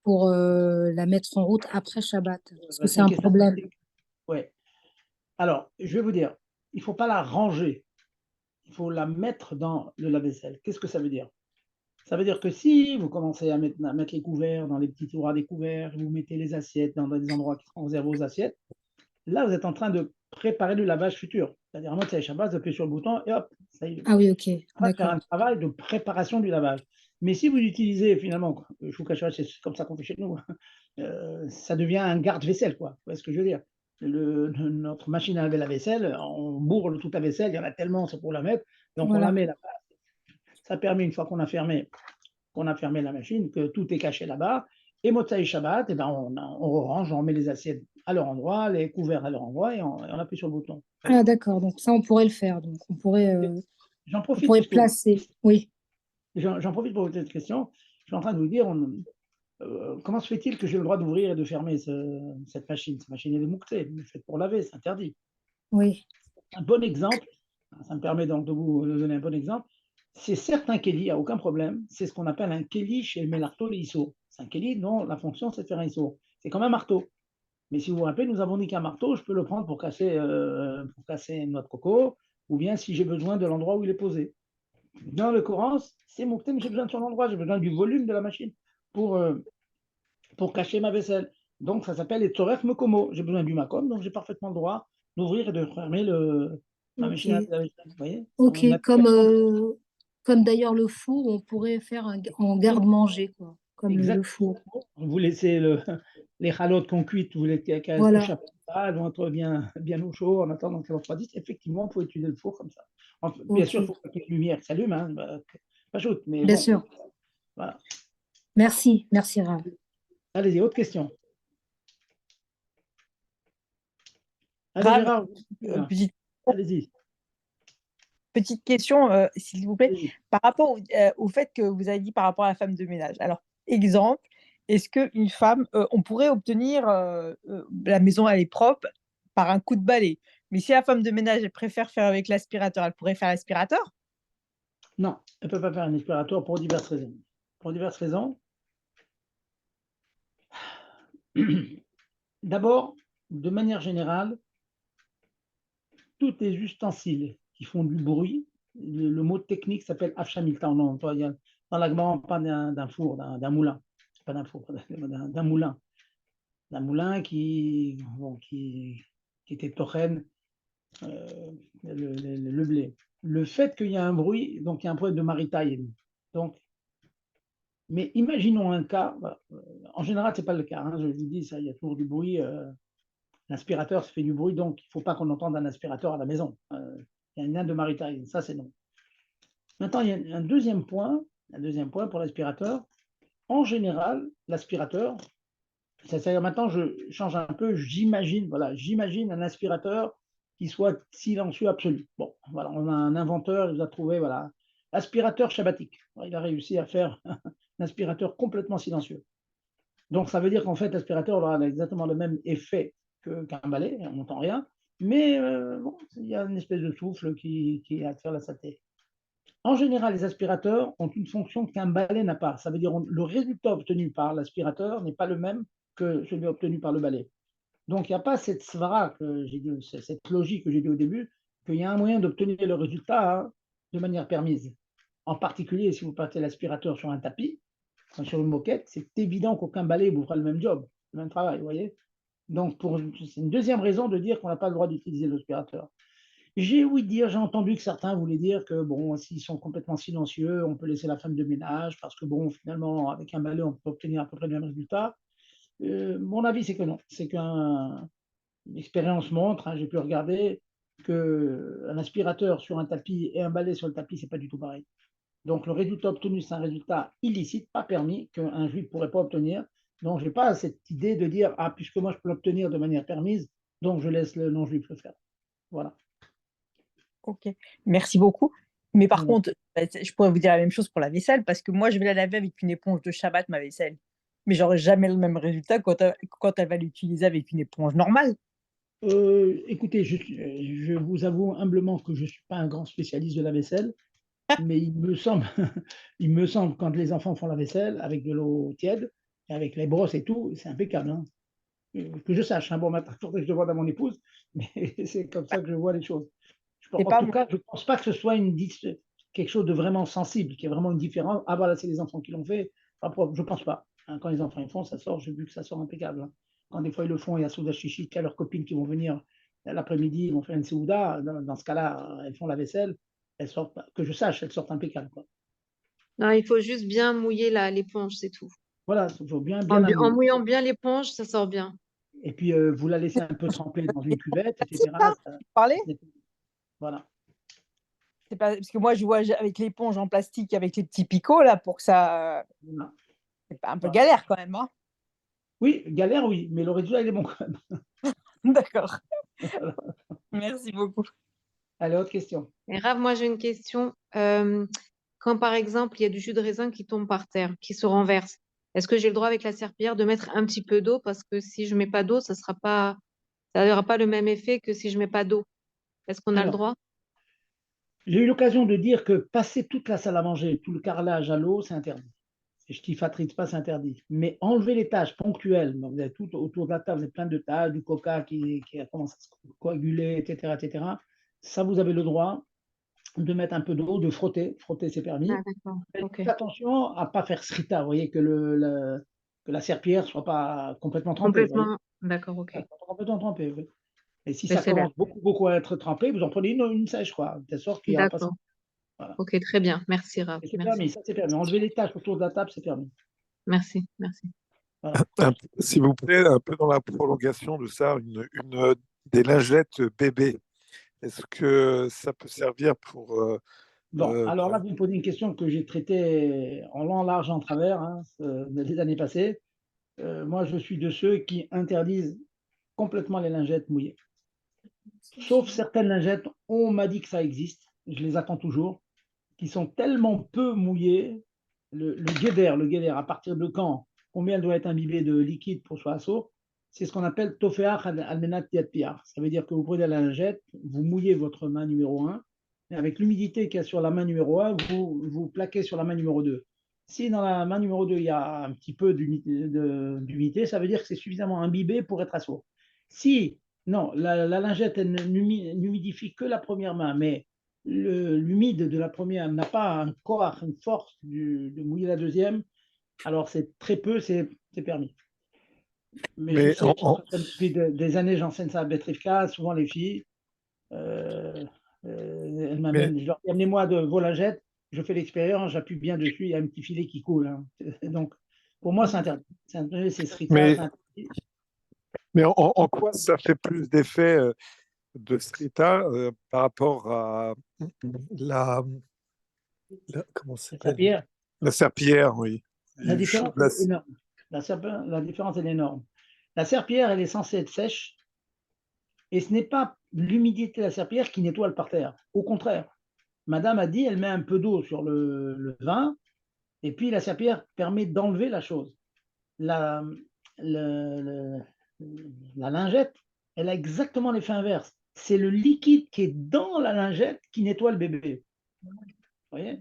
pour la mettre en route après Shabbat? Est-ce que c'est c'est une un question problème? pratique. Ouais. Alors, je vais vous dire, il ne faut pas la ranger, il faut la mettre dans le lave-vaisselle. Qu'est-ce que ça veut dire? Ça veut dire que si vous commencez à mettre les couverts dans les petits tiroirs des couverts, vous mettez les assiettes dans des endroits qui sont réservés aux assiettes, là, vous êtes en train de préparer le lavage futur. C'est-à-dire, en mode, c'est Shabbat, vous appuyez sur le bouton et hop, ça y est. Ah oui, ok, On va faire d'accord. un travail de préparation du lavage. Mais si vous utilisez finalement, je vous cache pas, c'est comme ça qu'on fait chez nous, ça devient un garde-vaisselle, quoi. Vous voyez ce que je veux dire? Notre machine à laver la vaisselle, on bourre toute la vaisselle, il y en a tellement, c'est pour la mettre, donc on la Voilà. met là-bas. Ça permet, une fois qu'on a fermé la machine, que tout est caché là-bas. Et Motzai Shabbat, eh ben on range, on met les assiettes à leur endroit, les couverts à leur endroit, et on appuie sur le bouton. Ah d'accord, donc ça, on pourrait le faire. Donc J'en on profite pourrait puisque placer. Oui, j'en profite pour vous poser cette question. Je suis en train de vous dire, comment se fait-il que j'ai le droit d'ouvrir et de fermer cette machine? Cette machine est mouktée, faite pour laver, c'est interdit. oui. Un bon exemple, ça me permet donc de vous donner un bon exemple, c'est certains kélis, il n'y a aucun problème, c'est ce qu'on appelle un kéli chez le Mélarto, les ISO. C'est un kéli dont la fonction c'est de faire un ISO. C'est comme un marteau. Mais si vous vous rappelez, nous avons dit qu'un marteau, je peux le prendre pour casser une noix de coco, ou bien si j'ai besoin de l'endroit où il est posé. Dans le Coran, c'est moucté, mais j'ai besoin de son endroit, j'ai besoin du volume de la machine pour cacher ma vaisselle. Donc, ça s'appelle les Toref Mekomo. J'ai besoin du Macom, donc j'ai parfaitement le droit d'ouvrir et de fermer ma Ok, machine à laver. Vous voyez? ok. En application. Comme d'ailleurs le four, on pourrait faire en garde-manger, quoi. Comme le Exactement. four. Vous laissez les chalotes qu'on cuite, vous les qu'elles touchent Voilà. à pas, elles vont être bien au chaud en attendant qu'elles refroidissent. Effectivement, vous pouvez utiliser le four comme ça. Bien sûr, il Ok, faut que la lumière s'allume, hein, pas chaude, mais bien bon, sûr. voilà. Merci, Rav. Allez-y, autre question. Allez, Rav, Gérard, petite, allez-y. petite question, s'il vous plaît, Allez-y. par rapport au fait que vous avez dit par rapport à la femme de ménage. Alors, exemple, est-ce qu'une femme, on pourrait obtenir la maison elle est propre par un coup de balai? Mais si la femme de ménage, elle préfère faire avec l'aspirateur, elle pourrait faire l'aspirateur? Non, elle ne peut pas faire un aspirateur pour diverses raisons. Pour diverses raisons. D'abord, de manière générale, tous les ustensiles qui font du bruit, le mot technique s'appelle afshamilta. Non, dans l'agma, on parle d'un four, d'un moulin. Pas d'un four, d'un moulin. D'un moulin qui était tochen, le blé. Le fait qu'il y a un bruit, donc il y a un problème de maritaille. Donc, mais imaginons un cas, en général, ce n'est pas le cas, hein, je vous dis, ça, il y a toujours du bruit. L'aspirateur, ça fait du bruit, donc il ne faut pas qu'on entende un aspirateur à la maison. Il y a une inde de maritaille, ça c'est non. Maintenant, il y a un deuxième point pour l'aspirateur. En général, l'aspirateur, c'est-à-dire maintenant je change un peu, j'imagine un aspirateur qui soit silencieux absolu. Bon, voilà, on a un inventeur, il nous a trouvé, voilà, aspirateur shabbatique. Il a réussi à faire un aspirateur complètement silencieux. Donc ça veut dire qu'en fait, l'aspirateur aura exactement le même effet qu'un balai, on n'entend rien, mais bon, il y a une espèce de souffle qui attire la saleté. En général, les aspirateurs ont une fonction qu'un balai n'a pas. Ça veut dire que le résultat obtenu par l'aspirateur n'est pas le même que celui obtenu par le balai. Donc, il n'y a pas cette svara, cette logique que j'ai dit au début, qu'il y a un moyen d'obtenir le résultat, hein, de manière permise. En particulier, si vous partez l'aspirateur sur un tapis, sur une moquette, c'est évident qu'aucun balai vous fera le même job, le même travail, vous voyez. Donc, c'est une deuxième raison de dire qu'on n'a pas le droit d'utiliser l'aspirateur. J'ai entendu que certains voulaient dire que, bon, s'ils sont complètement silencieux, on peut laisser la femme de ménage, parce que, bon, finalement, avec un balai, on peut obtenir à peu près le même résultat. Mon avis, c'est que non. C'est qu'une expérience montre, hein, j'ai pu regarder, qu'un aspirateur sur un tapis et un balai sur le tapis, c'est pas du tout pareil. Donc, le résultat obtenu, c'est un résultat illicite, pas permis, qu'un juif ne pourrait pas obtenir. Donc, je n'ai pas cette idée de dire, ah, puisque moi, je peux l'obtenir de manière permise, donc je laisse le non-juif le faire. Voilà. Ok, merci beaucoup. Mais par Non, non. contre, je pourrais vous dire la même chose pour la vaisselle, parce que moi, je vais la laver avec une éponge de Shabbat, ma vaisselle. Mais j'aurai jamais le même résultat quand elle va l'utiliser avec une éponge normale. Écoutez, je vous avoue humblement que je ne suis pas un grand spécialiste de la vaisselle, mais il me semble quand les enfants font la vaisselle avec de l'eau tiède, et avec les brosses et tout, c'est impeccable, hein. Que je sache, hein. Bon, maintenant, il faudrait que je demande à mon épouse, mais c'est comme ça que je vois les choses. C'est En pas tout mon- cas, je ne pense pas que ce soit quelque chose de vraiment sensible, qui est vraiment une différence. Ah voilà, c'est les enfants qui l'ont fait. Je ne pense pas, hein. Quand les enfants ils font, ça sort, j'ai vu que ça sort impeccable, hein. Quand des fois ils le font, il y a Souda Chichi, il y a leurs copines qui vont venir l'après-midi, ils vont faire une Souda. Dans ce cas-là, elles font la vaisselle. Elles sortent, que je sache, elles sortent impeccables, quoi. Non, il faut juste bien mouiller l'éponge, c'est tout. Voilà, il faut bien la En mouiller. mouillant bien l'éponge, ça sort bien. Et puis, vous la laissez un peu tremper dans une cuvette, C'est etc. ça, parler. Voilà. C'est pas parce que moi, je vois avec l'éponge en plastique, avec les petits picots là, pour que ça, Voilà. c'est pas un peu Voilà. galère quand même, hein. Oui, galère, oui, mais le résultat, il est bon quand même. D'accord. Voilà. Merci beaucoup. Allez, autre question. Et Rav, moi j'ai une question. Quand par exemple il y a du jus de raisin qui tombe par terre, qui se renverse, est-ce que j'ai le droit avec la serpillière de mettre un petit peu d'eau parce que si je mets pas d'eau, ça n'aura pas le même effet que si je mets pas d'eau. Est-ce qu'on a le Alors, droit? j'ai eu l'occasion de dire que passer toute la salle à manger, tout le carrelage à l'eau, c'est interdit. Et je ne pas, c'est interdit. Mais enlever les tâches ponctuelles, donc vous avez tout autour de la table, vous avez plein de tâches, du coca qui a commencé à se coaguler, etc., ça, vous avez le droit de mettre un peu d'eau, de frotter. Frotter, c'est permis. Ah, d'accord. Faites Ok. attention à ne pas faire srita, vous voyez, que la serpillière ne soit pas complètement trempée. Vous voyez. Complètement. D'accord, ok. Elle soit complètement trempée, oui. Et si Mais ça c'est l'air. commence beaucoup à être trempé, vous en prenez une sèche, quoi, de telle sorte qu'il n'y aura pas ça. D'accord. Voilà. Ok, très bien. Merci Rav. Et c'est Merci. permis, ça c'est permis. Enlever les tâches autour de la table, c'est permis. Merci. Merci. Voilà. S'il vous plaît, un peu dans la prolongation de ça, des lingettes bébés. Est-ce que ça peut servir pour... Bon, alors là, pour- vous me posez une question que j'ai traitée en long, en large, en travers, hein, les années passées. Moi, je suis de ceux qui interdisent complètement les lingettes mouillées. Sauf certaines lingettes, on m'a dit que ça existe, je les attends toujours, qui sont tellement peu mouillées. Le guédère, à partir de quand, combien elle doit être imbibée de liquide pour soit assaut, c'est ce qu'on appelle tofeach almenat yatpiach. Ça veut dire que vous prenez la lingette, vous mouillez votre main numéro 1, et avec l'humidité qu'il y a sur la main numéro 1, vous plaquez sur la main numéro 2. Si dans la main numéro 2, il y a un petit peu d'humidité, ça veut dire que c'est suffisamment imbibé pour être à chaud. Si, non, la lingette n'humidifie que la première main, mais l'humide de la première n'a pas un corps, une force de mouiller la deuxième, alors c'est très peu, c'est permis. Mais je Mais sais, depuis des années, j'enseigne ça à Betrivka, souvent les filles, elles m'amènent, je leur dis, amenez-moi de vos lingettes, je fais l'expérience, j'appuie bien dessus, il y a un petit filet qui coule. Hein. Donc, pour moi, c'est interdit. C'est srita, c'est interdit. mais en quoi ça fait plus d'effet de srita par rapport à la, comment ça La s'appelle? serpillière, La serpillière, oui. la différence est énorme. La différence, elle est énorme. La serpillière, elle est censée être sèche, et ce n'est pas l'humidité de la serpillière qui nettoie le parterre. Au contraire, madame a dit, elle met un peu d'eau sur le vin, et puis la serpillière permet d'enlever la chose. La lingette, elle a exactement l'effet inverse. C'est le liquide qui est dans la lingette qui nettoie le bébé. Vous voyez?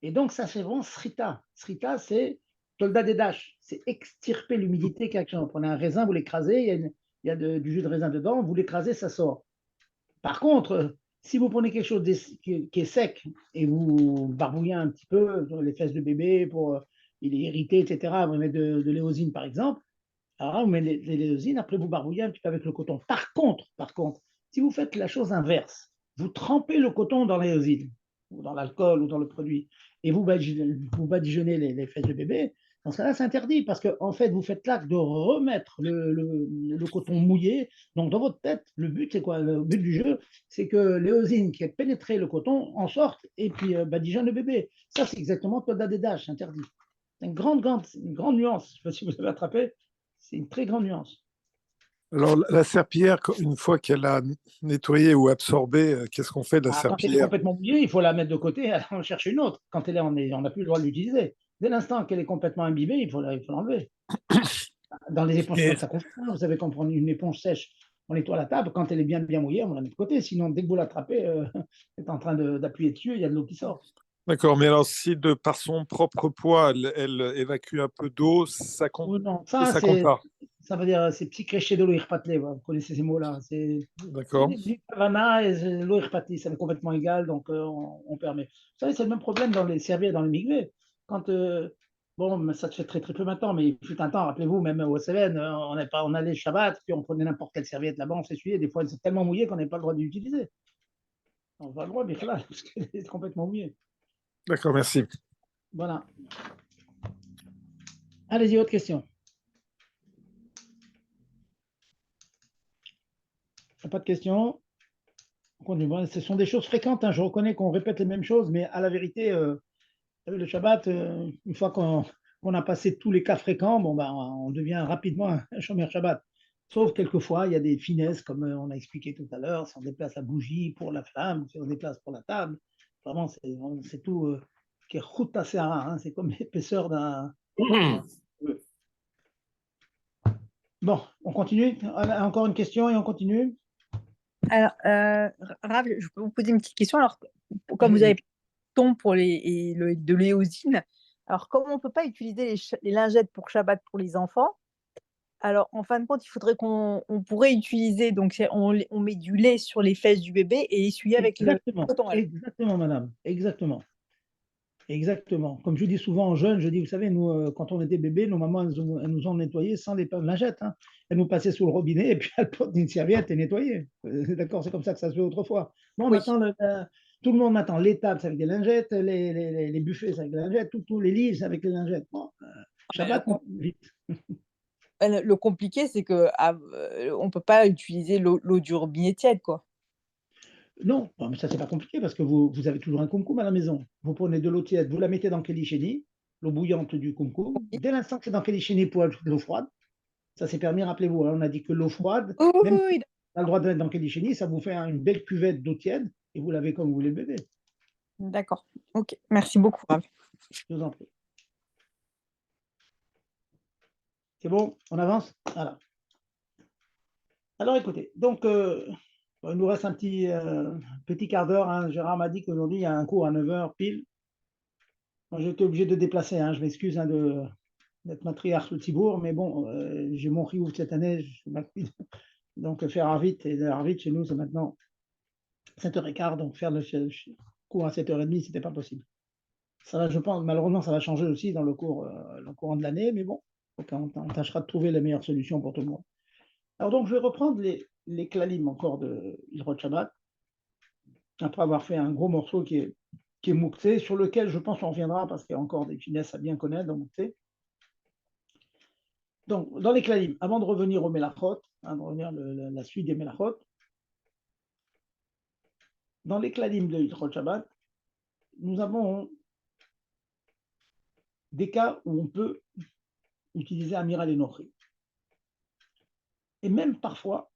Et donc, ça, c'est vraiment srita. Srita, c'est tolda des dash. C'est extirper l'humidité quelque chose. Vous prenez un raisin, vous l'écrasez, il y a du jus de raisin dedans, vous l'écrasez, ça sort. Par contre, si vous prenez quelque chose qui est sec et vous barbouillez un petit peu sur les fesses de bébé pour il est irrité, etc., vous mettez de l'éosine par exemple, alors là, vous mettez de l'éosine, après vous barbouillez un petit peu avec le coton. Par contre, si vous faites la chose inverse, vous trempez le coton dans l'éosine, ou dans l'alcool, ou dans le produit, et vous badigeonnez les fesses de bébé, dans ce cas-là, c'est interdit parce que en fait, vous faites l'acte de remettre le coton mouillé. Donc, dans votre tête, le but, c'est quoi? Le but du jeu, c'est que l'éosine qui a pénétré le coton en sorte et puis badigeonne le bébé. Ça, c'est exactement Toda Dedash, interdit. C'est une grande nuance. Je ne sais pas si vous avez attrapé. C'est une très grande nuance. Alors, la serpillière, une fois qu'elle a nettoyé ou absorbé, qu'est-ce qu'on fait de la Quand elle est serpillière? complètement mouillée, il faut la mettre de côté et aller en chercher une autre. Quand elle est, on n'a plus le droit de l'utiliser. Dès l'instant qu'elle est complètement imbibée, il faut l'enlever. Dans les éponges, c'est comme ça qu'on fait. Vous savez, quand on prend une éponge sèche, on nettoie la table. Quand elle est bien mouillée, on la met de côté. Sinon, dès que vous l'attrapez, vous êtes en train d'appuyer dessus, il y a de l'eau qui sort. D'accord, mais alors si par son propre poids, elle évacue un peu d'eau, ça compte, Ou non, ou ça compte pas? ça veut dire c'est psyché de l'eau irpatlé. Vous connaissez ces mots-là. C'est D'accord. du kavana et l'eau irpatlé. C'est complètement égal, donc on permet. Vous savez, c'est le même problème dans les serviettes, dans le migvé. Quand bon, ça se fait très peu maintenant, mais il fut un temps, rappelez-vous, même au Cévennes, on allait le Shabbat, puis on prenait n'importe quelle serviette là-bas, on s'essuyait. Des fois, c'est tellement mouillé qu'on n'avait pas le droit d'utiliser. On n'a pas le droit, mais là, parce que c'est complètement mouillé. D'accord, merci. Voilà. Allez-y, autre question. Pas de questions. Bon, ce sont des choses fréquentes. Hein. Je reconnais qu'on répète les mêmes choses, mais à la vérité, le Shabbat, une fois qu'on a passé tous les cas fréquents, bon, ben, on devient rapidement un chômeur Shabbat. Sauf quelquefois, il y a des finesses, comme on a expliqué tout à l'heure, si on déplace la bougie pour la flamme, si on déplace pour la table. Vraiment, c'est tout qui est chouta seara, hein, c'est comme l'épaisseur d'un. Bon, on continue. Encore une question et on continue. Alors, Rav, je peux vous poser une petite question. Alors, comme vous avez ton pour de l'éosine, alors comme on ne peut pas utiliser les lingettes pour Shabbat pour les enfants, alors en fin de compte, il faudrait qu'on pourrait utiliser, donc on met du lait sur les fesses du bébé et essuyer avec le coton. Exactement, madame. Exactement. Comme je dis souvent aux jeunes, je dis, vous savez, nous, quand on était bébé, nos mamans, elles nous ont nettoyés sans les lingettes. Hein. Elles nous passaient sous le robinet et puis elles portent une serviette et nettoyaient. D'accord, c'est comme ça que ça se fait autrefois. Bon, Oui. maintenant, tout le monde m'attend. Les tables, c'est avec des lingettes, les buffets, c'est avec des lingettes, tous les livres, c'est avec les lingettes. Bon, Shabbat, vite. Le compliqué, c'est que on peut pas utiliser l'eau du robinet tiède, quoi. Non, mais ça, c'est pas compliqué parce que vous avez toujours un kumkum à la maison. Vous prenez de l'eau tiède, vous la mettez dans Kélicheni, l'eau bouillante du kumkum. Dès l'instant que c'est dans Kélicheni pour ajouter de l'eau froide, ça s'est permis, rappelez-vous, hein, on a dit que l'eau froide, même si vous avez le droit de mettre dans Kélicheni, ça vous fait une belle cuvette d'eau tiède et vous l'avez comme vous voulez le bébé. D'accord. Ok. Merci beaucoup, Rav. Je vous en prie. C'est bon, on avance? Voilà. Alors écoutez, donc il nous reste un petit quart d'heure, hein. Gérard m'a dit qu'aujourd'hui il y a un cours à 9 heures pile. Moi, j'étais obligé de déplacer, hein. Je m'excuse, hein, d'être matriarche de Thibourg, mais bon, j'ai mon riouf cette année, donc faire vite, et vite chez nous c'est maintenant 7h15, donc faire le cours à 7h30, c'était pas possible. Ça va, je pense, malheureusement, ça va changer aussi dans le courant de l'année, mais bon, on tâchera de trouver les meilleures solutions pour tout le monde. Alors donc, je vais reprendre les klalim encore de Hilrot Shabbat, après avoir fait un gros morceau qui est Mouktsé, sur lequel je pense on reviendra parce qu'il y a encore des finesses à bien connaître dans Mouktsé. Donc, dans les klalim, avant de revenir au Melachot, hein, de revenir la suite des Melachot, dans les klalim de Hilrot Shabbat, nous avons des cas où on peut utiliser Amiral et Nochri. Et même parfois,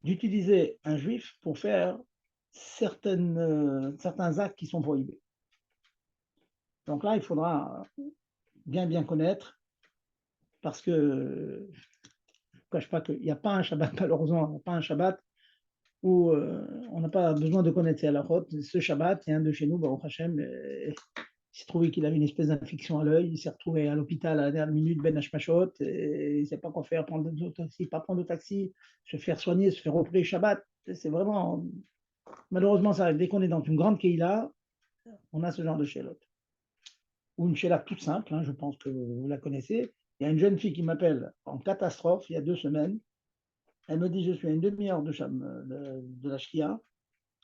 d'utiliser un juif pour faire certains actes qui sont prohibés. Donc là, il faudra bien connaître, parce que je ne cache pas qu'il n'y a pas un Shabbat, malheureusement, il n'y a pas un Shabbat où on n'a pas besoin de connaître ces halakhot. Ce Shabbat, il y a un de chez nous, Baruch Hashem, il s'est trouvé qu'il avait une espèce d'infection à l'œil, il s'est retrouvé à l'hôpital à la dernière minute, Ben Hashmashot, et il ne sait pas quoi faire, prendre de taxi, pas prendre de taxi, se faire soigner, se faire opérer Shabbat. C'est vraiment, malheureusement, ça arrive. Dès qu'on est dans une grande Keïla, on a ce genre de shelot. Ou une shéla toute simple, hein, je pense que vous la connaissez. Il y a une jeune fille qui m'appelle en catastrophe il y a 2 semaines. Elle me dit, je suis à une demi-heure de la Shkia,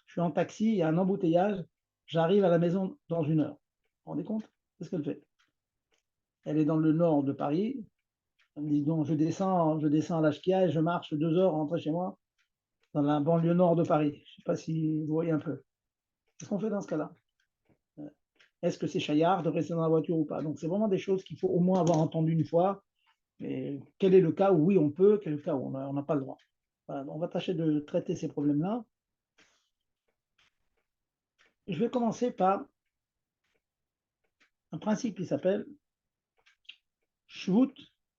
je suis en taxi, il y a un embouteillage, j'arrive à la maison dans 1 heure. Vous vous rendez compte? Qu'est-ce qu'elle fait? Elle est dans le nord de Paris. Elle me dit, donc je descends à la Shkia et je marche 2 heures rentrer chez moi dans la banlieue nord de Paris. Je ne sais pas si vous voyez un peu. Qu'est-ce qu'on fait dans ce cas-là? Est-ce que c'est chaillard de rester dans la voiture ou pas? Donc, c'est vraiment des choses qu'il faut au moins avoir entendu une fois. Mais quel est le cas où oui, on peut, quel est le cas où on n'a pas le droit? Voilà, on va tâcher de traiter ces problèmes-là. Je vais commencer par un principe qui s'appelle Shvut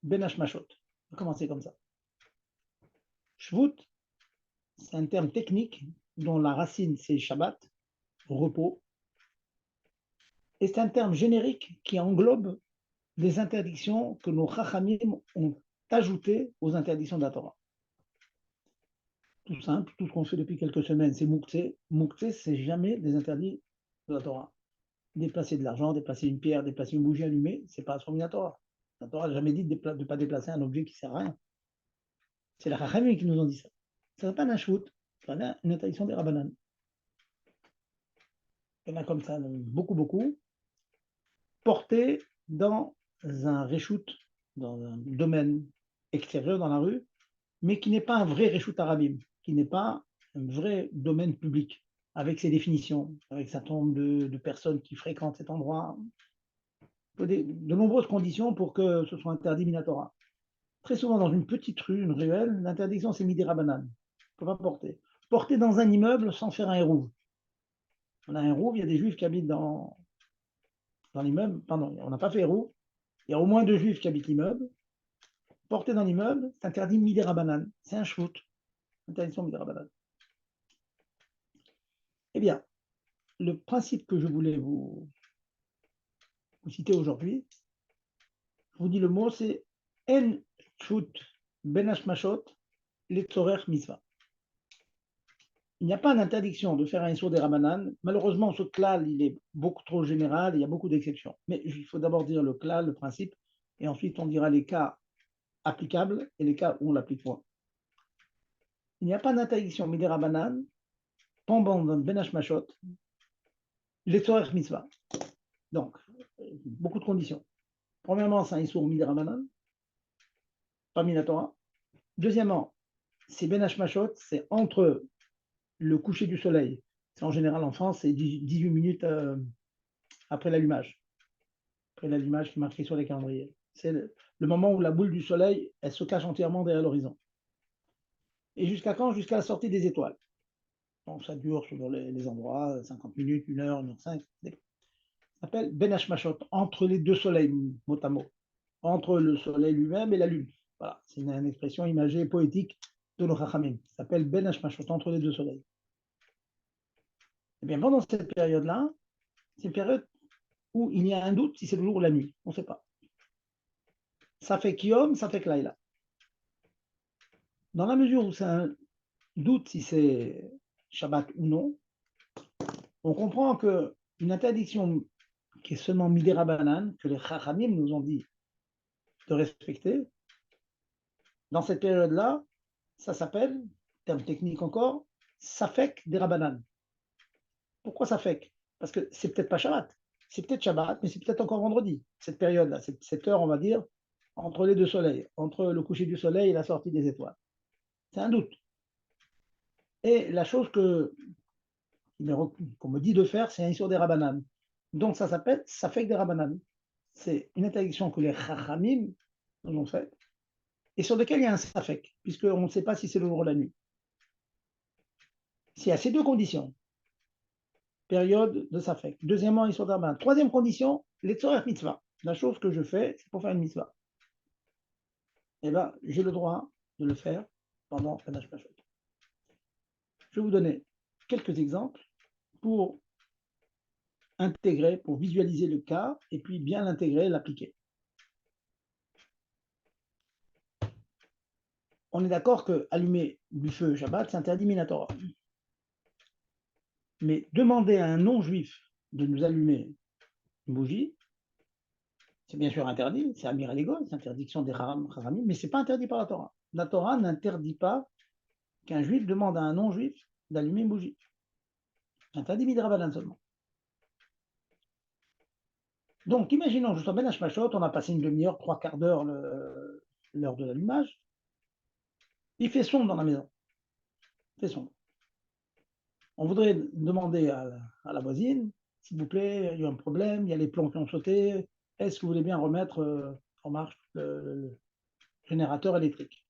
Ben Hashmashot. On va commencer comme ça. Shvut, c'est un terme technique dont la racine c'est Shabbat, repos. Et c'est un terme générique qui englobe des interdictions que nos Chachamim ont ajoutées aux interdictions de la Torah. Tout simple, tout ce qu'on fait depuis quelques semaines, c'est Mouktsé. Mouktsé, c'est jamais des interdits de la Torah. Déplacer de l'argent, déplacer une pierre, déplacer une bougie allumée, c'est pas la Torah. La Torah n'a jamais dit de ne pas déplacer un objet qui ne sert à rien. C'est la Chachamim qui nous ont dit ça. Ça n'est pas un shvout, c'est une interdiction des Rabbanan. Il y en a comme ça, beaucoup, portés dans un reshoot, dans un domaine extérieur, dans la rue, mais qui n'est pas un vrai reshoot arabim, qui n'est pas un vrai domaine public, avec ses définitions, avec sa tombe de personnes qui fréquentent cet endroit. De nombreuses conditions pour que ce soit interdit Minatora. Très souvent, dans une petite rue, une ruelle, l'interdiction, c'est Midera Banane. On ne peut pas porter. Porter dans un immeuble sans faire un hérouve. On a un hérouve, il y a des juifs qui habitent dans l'immeuble. Pardon, on n'a pas fait hérouve. Il y a au moins 2 juifs qui habitent l'immeuble. Porter dans l'immeuble, c'est interdit Midera Banane. C'est un shvout. Interdiction Midera Banane. Eh bien, le principe que je voulais vous citer aujourd'hui, je vous dis le mot, c'est En Shut Ben Hashmashot Letzorech Mitzvah. Il n'y a pas d'interdiction de faire un Issour des Rabbanan. Malheureusement, ce klal, il est beaucoup trop général, il y a beaucoup d'exceptions. Mais il faut d'abord dire le klal, le principe, et ensuite on dira les cas applicables et les cas où on l'applique moins. Il n'y a pas d'interdiction Midé Rabbanan pendant Ben Hashmashot Letzorech Mitzvah. Donc, beaucoup de conditions. Premièrement, c'est un Issour Midé Rabbanan, pas Minatora. Deuxièmement, c'est Ben Hashmashot, c'est entre le coucher du soleil. C'est en général en France, c'est 18 minutes après l'allumage. Après l'allumage qui est marqué sur les calendriers. C'est le moment où la boule du soleil, elle se cache entièrement derrière l'horizon. Et jusqu'à quand? Jusqu'à la sortie des étoiles. Donc ça dure selon les endroits, 50 minutes, 1 heure, 1h05. Ça s'appelle Ben Hashmashot, entre les 2 soleils, mot à mot. Entre le soleil lui-même et la lune. Voilà, c'est une expression imagée poétique de nos Chachamim. Ça s'appelle Ben Hashmashot, entre les deux soleils. Eh bien, pendant cette période-là, c'est une période où il y a un doute si c'est le jour ou la nuit. On ne sait pas. Ça fait Kiyom, ça fait Klaïla. Dans la mesure où c'est un doute si c'est Shabbat ou non, on comprend qu'une interdiction qui est seulement Midera Banan, que les Chachamim nous ont dit de respecter, dans cette période-là, ça s'appelle, terme technique encore, Safek des Rabanan. Pourquoi Safek? Parce que c'est peut-être pas Shabbat, c'est peut-être Shabbat, mais c'est peut-être encore vendredi, cette période-là, cette heure, on va dire, entre les deux soleils, entre le coucher du soleil et la sortie des étoiles. C'est un doute. Et la chose qu'on me dit de faire, c'est un sur des Rabanan. Donc ça s'appelle Safek des Rabanan. C'est une interdiction que les Chachamim nous ont faite, et sur lequel il y a un Safek, puisqu'on ne sait pas si c'est le jour ou la nuit. S'il y a ces deux conditions, période de Safek. Deuxièmement, Issour d'Arban. Troisième condition, les Tzorech Mitzvah. La chose que je fais, c'est pour faire une mitzvah. Eh bien, j'ai le droit de le faire pendant un Hashmashot. Je vais vous donner quelques exemples pour intégrer, pour visualiser le cas et puis bien l'intégrer, l'appliquer. On est d'accord que allumer du feu Shabbat, c'est interdit Minatora. Mais demander à un non-juif de nous allumer une bougie, c'est bien sûr interdit, c'est Amir Alego, c'est interdiction des Haramim, mais ce n'est pas interdit par la Torah. La Torah n'interdit pas qu'un juif demande à un non-juif d'allumer une bougie. Interdit midrabanan seulement. Donc, imaginons, je suis en Ben Hashmashot, on a passé une demi-heure, trois quarts d'heure l'heure de l'allumage. Il fait sombre dans la maison. Il fait sombre. On voudrait demander à la voisine, s'il vous plaît, il y a un problème, il y a les plombs qui ont sauté, est-ce que vous voulez bien remettre en marche le générateur électrique?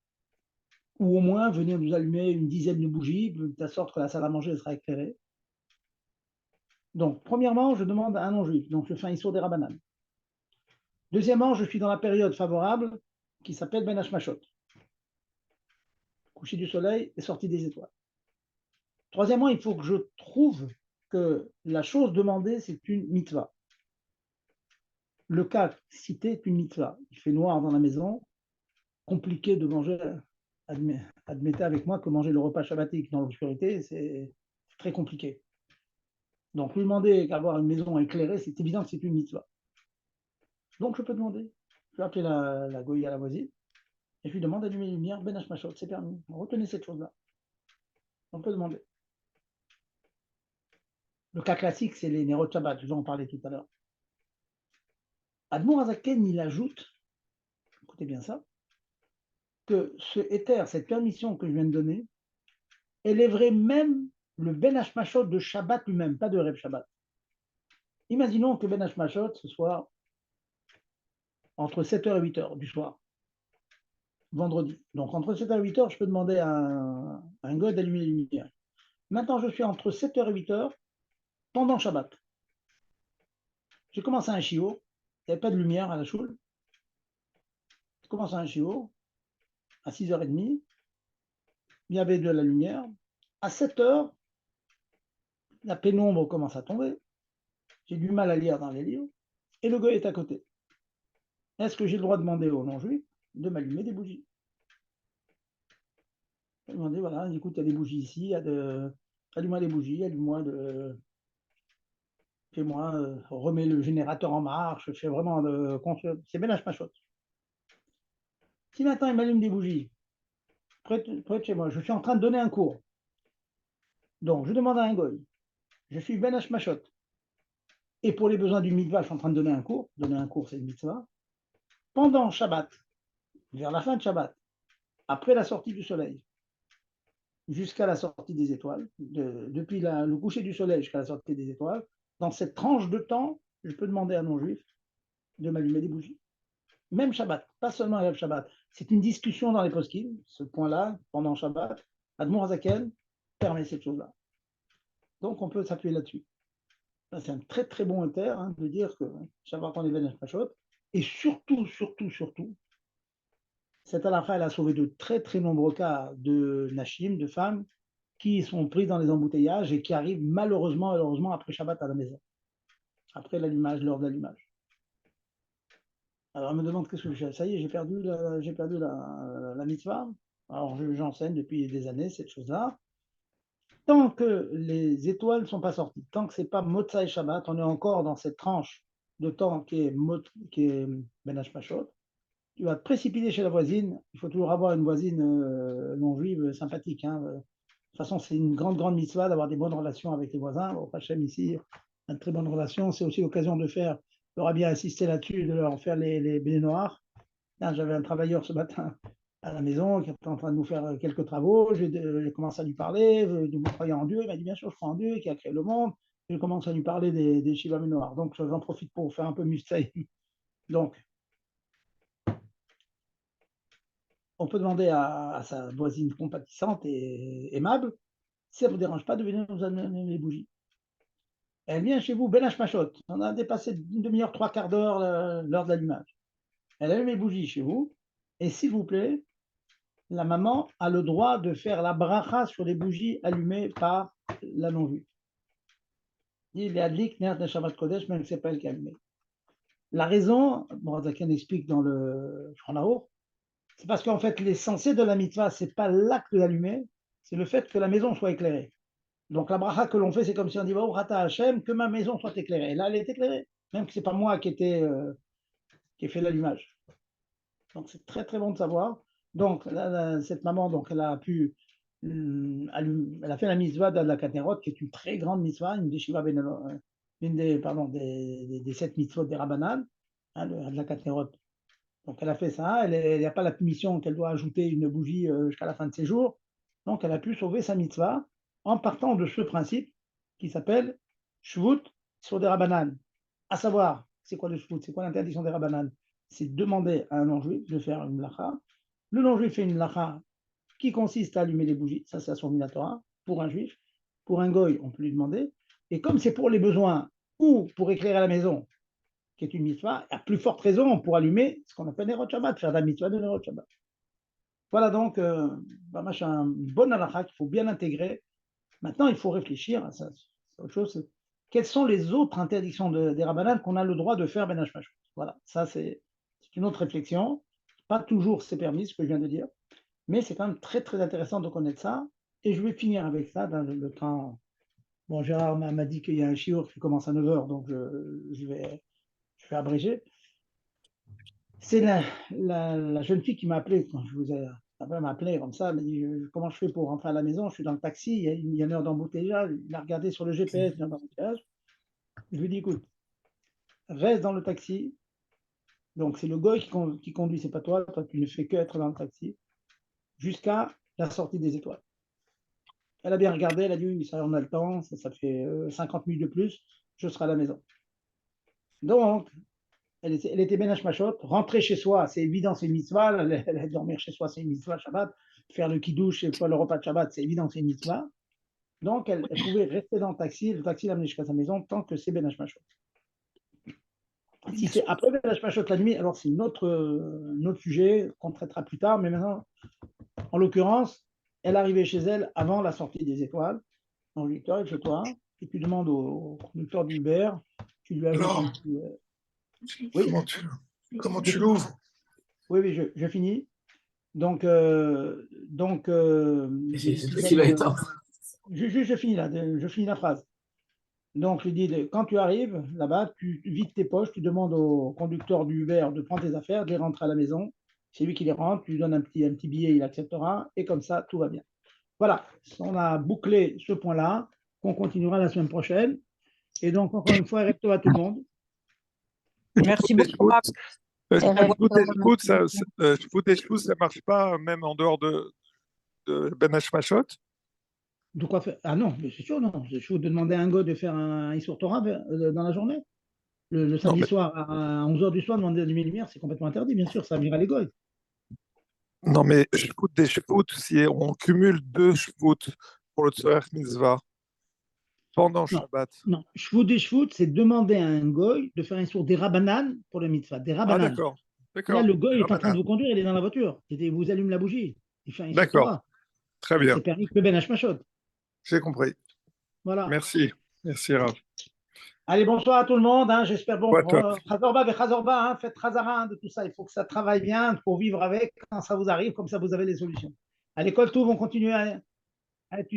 Ou au moins venir nous allumer une dizaine de bougies, de telle sorte que la salle à manger sera éclairée. Donc, premièrement, je demande à un non-juif, donc je fais un Issour des Rabanan. Deuxièmement, je suis dans la période favorable qui s'appelle Ben Hashmashot. Coucher du soleil et sortie des étoiles. Troisièmement, il faut que je trouve que la chose demandée, c'est une mitzvah. Le cas cité est une mitzvah. Il fait noir dans la maison, compliqué de manger. Admettez avec moi que manger le repas shabbatique dans l'obscurité, c'est très compliqué. Donc, lui demander d'avoir une maison éclairée, c'est évident que c'est une mitzvah. Donc, je peux demander. Je vais appeler la goïa à la voisine et je lui demande d'allumer les lumières, Ben Hashmashot, c'est permis. Retenez cette chose-là. On peut demander. Le cas classique, c'est les Nerot Shabbat, je vous en parlais tout à l'heure. Admour Azaken, il ajoute, écoutez bien ça, que ce éther, cette permission que je viens de donner, élèverait même le Ben Hashmashot de Shabbat lui-même, pas de Reb Shabbat. Imaginons que Ben Hashmashot, ce soit entre 7h et 8h du soir, vendredi. Donc entre 7h et 8h, je peux demander à un gars d'allumer les lumières. Maintenant, je suis entre 7h et 8h pendant Shabbat. J'ai commencé un shiur, il n'y avait pas de lumière à la choule. Je commence un shiur à 6h30, il y avait de la lumière. À 7h, la pénombre commence à tomber. J'ai du mal à lire dans les livres. Et le gars est à côté. Est-ce que j'ai le droit de demander aux non-juifs de m'allumer des bougies? Je vais demander, voilà, écoute, il y a des bougies ici, allume-moi des bougies, allume-moi fais-moi, remets le générateur en marche, fais vraiment c'est Ben Hashmashot. Si maintenant il m'allume des bougies, près de chez moi, je suis en train de donner un cours. Donc, je demande à un goy, je suis Ben Hashmashot. Et pour les besoins du mitzvah, je suis en train de donner un cours. Donner un cours, c'est une mitzvah. Pendant Shabbat, vers la fin de Shabbat, après la sortie du soleil, jusqu'à la sortie des étoiles, depuis le coucher du soleil jusqu'à la sortie des étoiles, dans cette tranche de temps, je peux demander à un non-juif de m'allumer des bougies. Même Shabbat, pas seulement Erev Shabbat. C'est une discussion dans les poskim, ce point-là, pendant Shabbat. Admour Hazaken permet cette chose-là. Donc on peut s'appuyer là-dessus. C'est un très très bon éther de dire que Shabbat on est Ben Hashmashot. Et surtout, Cette halakha, elle a sauvé de très très nombreux cas de Nashim, de femmes, qui sont prises dans les embouteillages et qui arrivent malheureusement après Shabbat à la maison, après l'allumage, l'heure d'allumage. Alors, on me demande qu'est-ce que je fais. Ça y est, j'ai perdu la mitzvah. Alors, j'enseigne depuis des années cette chose-là. Tant que les étoiles ne sont pas sorties, tant que ce n'est pas Motzai Shabbat, on est encore dans cette tranche de temps qui est Ben Hashmashot. Tu vas te précipiter chez la voisine. Il faut toujours avoir une voisine non-juive sympathique. Hein. De toute façon, c'est une grande mitzvah d'avoir des bonnes relations avec les voisins. Au Hachem, ici, une très bonne relation. C'est aussi l'occasion de faire, on aura bien insisté là-dessus, de leur faire les bébés noirs. J'avais un travailleur ce matin à la maison qui était en train de nous faire quelques travaux. J'ai commencé à lui parler, de croyez en Dieu. Il m'a dit bien sûr, je crois en Dieu qui a créé le monde. Je commence à lui parler des Shiva noirs. Donc, j'en profite pour faire un peu Miftaï. Donc, on peut demander à sa voisine compatissante et aimable si ça ne vous dérange pas de venir nous amener les bougies. Elle vient chez vous, Ben Hashmashot. On a dépassé une demi-heure, trois quarts d'heure l'heure de l'allumage. Elle allume les bougies chez vous. Et s'il vous plaît, la maman a le droit de faire la bracha sur les bougies allumées par la non-juive. Il est adlik, ner de Shabbat Kodesh, même si ce n'est pas elle qui a allumé. La raison, Zaken explique dans le Shulchan Aruch, c'est parce qu'en fait, l'essentiel de la mitzvah, ce n'est pas l'acte d'allumer, c'est le fait que la maison soit éclairée. Donc la bracha que l'on fait, c'est comme si on dit Baruch Ata Hashem, que ma maison soit éclairée. Et là, elle est éclairée, même que ce n'est pas moi qui ai fait l'allumage. Donc c'est très très bon de savoir. Donc cette maman, donc, elle a pu, elle a fait la mitzvah d'Ad la Katerot, qui est une très grande mitzvah, une des Shiva une des 7 mitzvot des Rabbanan, hein, de Ad la Katerot. Donc elle a fait ça, elle n'a pas la punition qu'elle doit ajouter une bougie jusqu'à la fin de ses jours. Donc elle a pu sauver sa mitzvah en partant de ce principe qui s'appelle Shvut sur des Rabbanan. À savoir, c'est quoi le Shvut? C'est quoi l'interdiction des Rabbanan? C'est demander à un non-juif de faire une lacha. Le non-juif fait une lacha qui consiste à allumer les bougies, ça c'est à son Minatora, pour un juif. Pour un goy, on peut lui demander. Et comme c'est pour les besoins ou pour éclairer la maison, qui est une mitzvah, à plus forte raison pour allumer ce qu'on appelle Nerot Shabbat, faire la mitzvah de Nerot Shabbat. Voilà donc un bon halakha qu'il faut bien intégrer. Maintenant, il faut réfléchir à ça. Autre chose, quelles sont les autres interdictions des Rabbanan qu'on a le droit de faire Ben Hashmashot? Voilà, ça c'est une autre réflexion. Pas toujours c'est permis, ce que je viens de dire, mais c'est quand même très très intéressant de connaître ça. Et je vais finir avec ça dans le temps. Bon, Gérard m'a dit qu'il y a un shiur qui commence à 9h, donc je vais abréger. C'est la jeune fille qui m'a appelé quand je vous ai appelé comme ça. Elle m'a dit comment je fais pour rentrer à la maison? Je suis dans le taxi, il y a une heure d'embouteillage. Il a regardé sur le GPS, une heure d'embouteillage. Je lui ai dit écoute, reste dans le taxi. Donc c'est le goy qui conduit, c'est pas toi. Toi, tu ne fais que être dans le taxi jusqu'à la sortie des étoiles. Elle a bien regardé, elle a dit oui, ça, on a le temps, ça fait 50 minutes de plus, je serai à la maison. Donc, elle était Ben Hashmashot, rentrer chez soi, c'est évident, c'est une mitzvah, elle dormir chez soi, c'est une mitzvah Shabbat, faire le kiddush et le repas de Shabbat, c'est évident, c'est une mitzvah. Donc, elle pouvait rester dans le taxi l'amener jusqu'à sa maison tant que c'est Ben Hashmashot. Si c'est après Ben Hashmashot la nuit, alors c'est un autre sujet qu'on traitera plus tard, mais maintenant, en l'occurrence, elle arrivait chez elle avant la sortie des étoiles. Donc, je lui dis, tu arrives chez toi, et tu demandes au conducteur du Uber, tu lui ajoutes un petit. Oui. Comment tu l'ouvres? Oui, je finis. Donc, c'est toi qui vas éteindre. Je finis là, je finis la phrase. Donc, je lui dis, quand tu arrives là-bas, tu vides tes poches, tu demandes au conducteur du Uber de prendre tes affaires, de les rentrer à la maison. C'est lui qui les rentre, tu lui donnes un petit billet, il acceptera, et comme ça, tout va bien. Voilà, on a bouclé ce point-là, qu'on continuera la semaine prochaine. Et donc, encore une fois, recto à tout le monde. Merci beaucoup. Ça marche pas même en dehors de Ben Hashmashot? De quoi faire? Ah non, mais c'est sûr, non. C'est chaud de demander à un gars de faire un Issour Torah dans la journée. Le samedi soir, à 11h du soir, demander des lumières, c'est complètement interdit, bien sûr, ça vira les goy. Non, mais des shvut, si on cumule 2 shvut pour le Tzorech Mitzvah pendant Shabbat. Non, shvut des shvut, c'est demander à un goy de faire un Issour des Rabbanan pour le mitzvah. Des Rabbanan. Ah, d'accord. D'accord. Là, le gars, il est en train Voilà. de vous conduire, il est dans la voiture. Il vous allume la bougie. Il fait D'accord. pas. Très bien. C'est permis que le Ben Hashmashot. J'ai compris. Voilà. Merci. Merci, Rav. Allez, bonsoir à tout le monde. Hein. J'espère bon. Ouais, top. Chazorba ve Chazorba, hein. Faites Chazara de tout ça. Il faut que ça travaille bien pour vivre avec quand ça vous arrive. Comme ça, vous avez les solutions. À l'école, tout vont continuer à étudier.